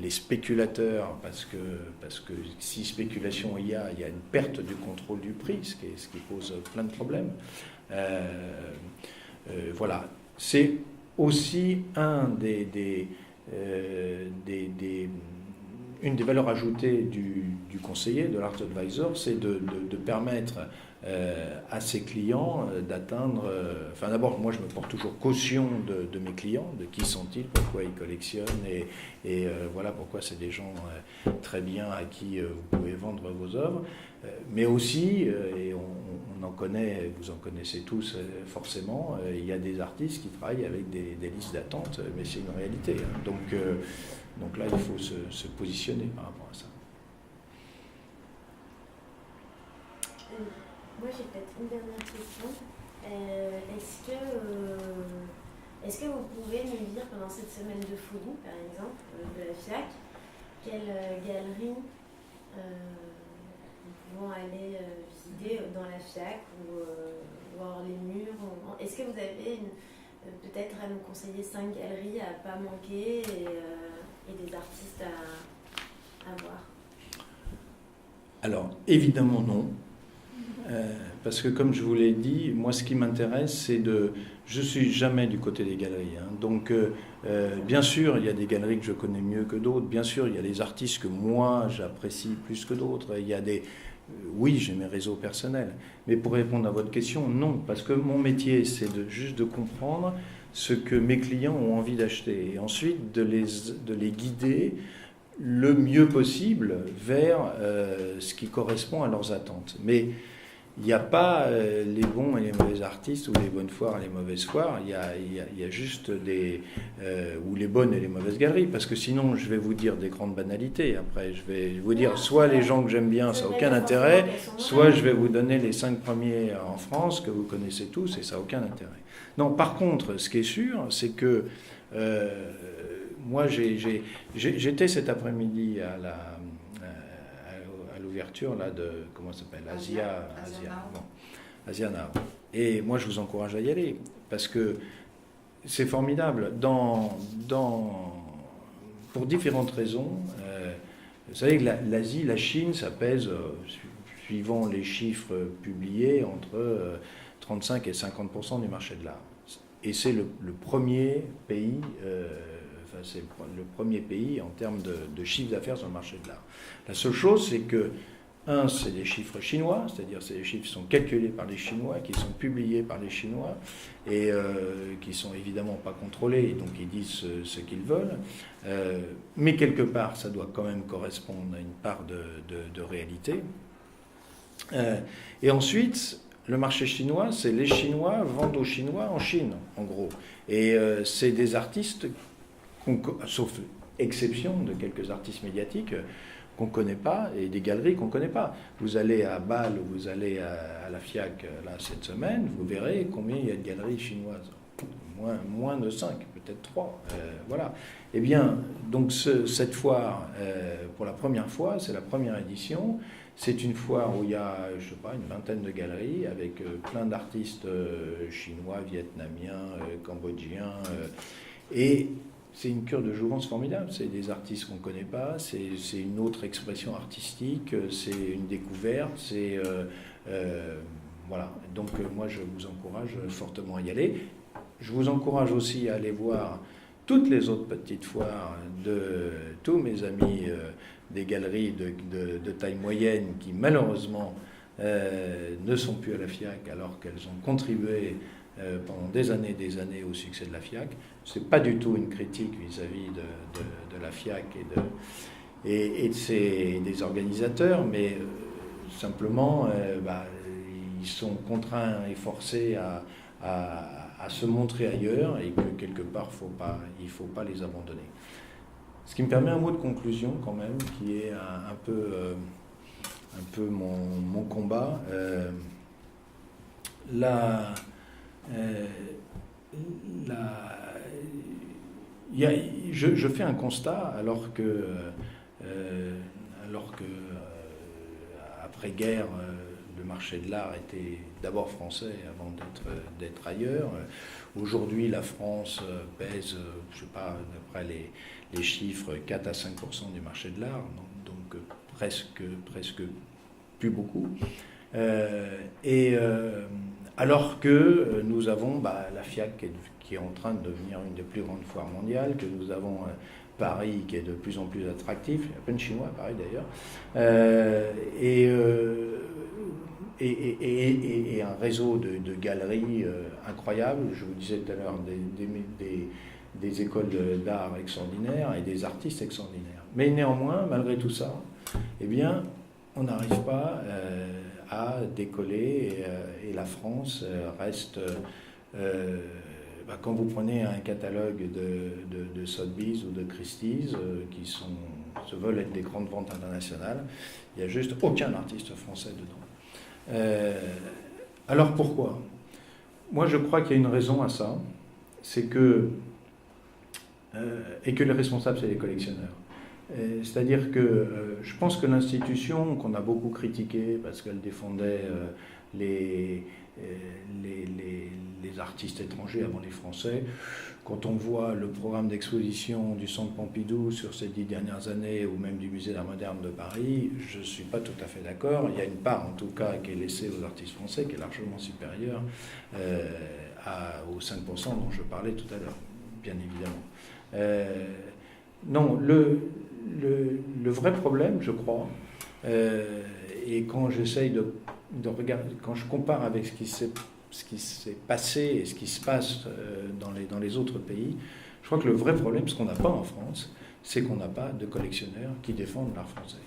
les spéculateurs, parce que si spéculation il y a une perte du contrôle du prix, ce qui pose plein de problèmes. Voilà. C'est aussi une des valeurs ajoutées du conseiller, de l'art advisor, c'est de permettre à ses clients d'atteindre... Enfin d'abord, moi je me porte toujours caution de mes clients, de qui sont-ils, pourquoi ils collectionnent, et voilà pourquoi c'est des gens très bien à qui vous pouvez vendre vos œuvres. Mais aussi, et on en connaît, vous en connaissez tous forcément, il y a des artistes qui travaillent avec des listes d'attente, mais c'est une réalité. Hein. Donc là, il faut se positionner par rapport à ça. Moi, j'ai peut-être une dernière question. Est-ce que vous pouvez nous dire, pendant cette semaine de Folie, par exemple, de la FIAC, quelles galeries vont aller visiter dans la FIAC ou voir les murs? Est-ce que vous avez peut-être à nous conseiller 5 galeries à ne pas manquer et des artistes à voir? Alors, évidemment non. Parce que comme je vous l'ai dit, moi ce qui m'intéresse, c'est je suis jamais du côté des galeries. Hein. Donc bien sûr, il y a des galeries que je connais mieux que d'autres. Bien sûr, il y a des artistes que moi j'apprécie plus que d'autres. Il y a oui, j'ai mes réseaux personnels. Mais pour répondre à votre question, non. Parce que mon métier, c'est juste de comprendre ce que mes clients ont envie d'acheter. Et ensuite, de les guider le mieux possible vers ce qui correspond à leurs attentes. Mais il n'y a pas les bons et les mauvais artistes, ou les bonnes foires et les mauvaises foires. Il y a juste ou les bonnes et les mauvaises galeries, parce que sinon je vais vous dire des grandes banalités. Après, je vais vous dire soit les gens que j'aime bien, ça n'a aucun intérêt, soit je vais vous donner les 5 premiers en France que vous connaissez tous, et ça n'a aucun intérêt. Non, par contre, ce qui est sûr, c'est que moi, j'étais cet après-midi à l'ouverture là de, comment ça s'appelle, Asia Now. Et moi je vous encourage à y aller parce que c'est formidable pour différentes raisons. Vous savez que l'Asie, la Chine, ça pèse, suivant les chiffres publiés, entre 35 et 50% du marché de l'art. Et c'est le premier pays, c'est le premier pays en termes de chiffre d'affaires sur le marché de l'art. La seule chose, c'est que, c'est des chiffres chinois, c'est-à-dire c'est des chiffres qui sont calculés par les Chinois, qui sont publiés par les Chinois, et qui sont évidemment pas contrôlés, donc ils disent ce qu'ils veulent. Mais quelque part, ça doit quand même correspondre à une part de réalité. Et ensuite, le marché chinois, c'est les Chinois vendent aux Chinois en Chine, en gros. Et c'est des artistes, sauf exception de quelques artistes médiatiques, qu'on ne connaît pas, et des galeries qu'on ne connaît pas. Vous allez à Bâle, vous allez à la FIAC là, cette semaine, vous verrez combien il y a de galeries chinoises. Moins de 5, peut-être 3. Voilà. Eh bien, donc cette foire, pour la première fois, c'est la première édition. C'est une foire où il y a, je sais pas, une vingtaine de galeries avec plein d'artistes chinois, vietnamiens, cambodgiens. Et c'est une cure de jouvence formidable. C'est des artistes qu'on ne connaît pas, c'est une autre expression artistique, c'est une découverte, voilà. Donc moi, je vous encourage fortement à y aller. Je vous encourage aussi à aller voir toutes les autres petites foires de tous mes amis des galeries de taille moyenne qui malheureusement ne sont plus à la FIAC alors qu'elles ont contribué pendant des années au succès de la FIAC. Ce n'est pas du tout une critique vis-à-vis de la FIAC et des organisateurs, mais simplement ils sont contraints et forcés à se montrer ailleurs et que quelque part, il ne faut pas les abandonner. Ce qui me permet un mot de conclusion quand même, qui est un peu mon combat. Je fais un constat alors que après-guerre, le marché de l'art était d'abord français avant d'être ailleurs. Aujourd'hui, la France pèse, je ne sais pas, d'après les chiffres, 4 à 5% du marché de l'art, donc presque plus beaucoup. Alors que nous avons la FIAC qui est en train de devenir une des plus grandes foires mondiales, que nous avons Paris qui est de plus en plus attractif, il y a plein de Chinois à Paris d'ailleurs, et un réseau de galeries incroyables. Je vous disais tout à l'heure des écoles d'art extraordinaires et des artistes extraordinaires. Mais néanmoins, malgré tout ça, eh bien, on n'arrive pas à décoller et la France reste... quand vous prenez un catalogue de Sotheby's ou de Christie's qui se veulent être des grandes ventes internationales, il n'y a juste aucun artiste français dedans. Alors pourquoi ? Moi je crois qu'il y a une raison à ça, c'est que les responsables c'est les collectionneurs. C'est-à-dire que je pense que l'institution qu'on a beaucoup critiquée parce qu'elle défendait les artistes étrangers avant les Français, quand on voit le programme d'exposition du Centre Pompidou sur ces 10 dernières années ou même du Musée d'Art moderne de Paris, je ne suis pas tout à fait d'accord. Il y a une part en tout cas qui est laissée aux artistes français qui est largement supérieure aux 5% dont je parlais tout à l'heure, bien évidemment. Non, le vrai problème, je crois, et quand j'essaye de regarder, quand je compare avec ce qui s'est passé et ce qui se passe dans les autres pays, je crois que le vrai problème, ce qu'on n'a pas en France, c'est qu'on n'a pas de collectionneurs qui défendent l'art français.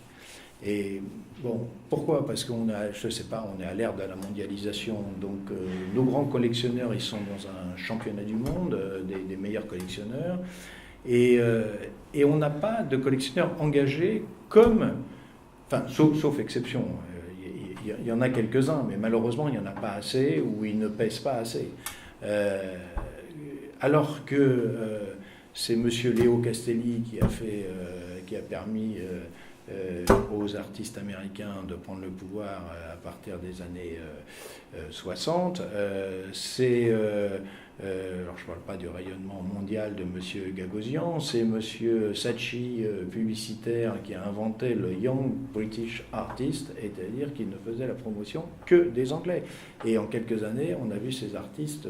Et bon, pourquoi ? Parce qu'on a, je ne sais pas, on est à l'ère de la mondialisation, donc nos grands collectionneurs, ils sont dans un championnat du monde, des meilleurs collectionneurs, et on n'a pas de collectionneurs engagés comme, enfin, sauf exception. Il y en a quelques-uns, mais malheureusement, il n'y en a pas assez ou ils ne pèsent pas assez. Alors que c'est M. Léo Castelli qui a permis aux artistes américains de prendre le pouvoir à partir des années 60. Alors je ne parle pas du rayonnement mondial de M. Gagosian, c'est M. Saatchi, publicitaire, qui a inventé le Young British Artist, c'est-à-dire qu'il ne faisait la promotion que des Anglais. Et en quelques années, on a vu ces artistes,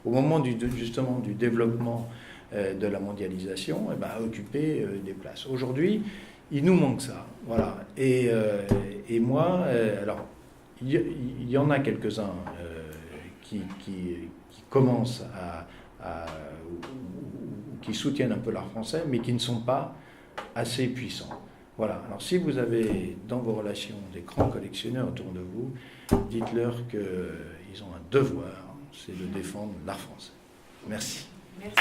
au moment justement du développement de la mondialisation, occuper des places. Aujourd'hui, il nous manque ça. Voilà. Et moi, alors, il y en a quelques-uns qui commencent qui soutiennent un peu l'art français, mais qui ne sont pas assez puissants. Voilà. Alors, si vous avez dans vos relations des grands collectionneurs autour de vous, dites-leur qu'ils ont un devoir, c'est de défendre l'art français. Merci. Merci.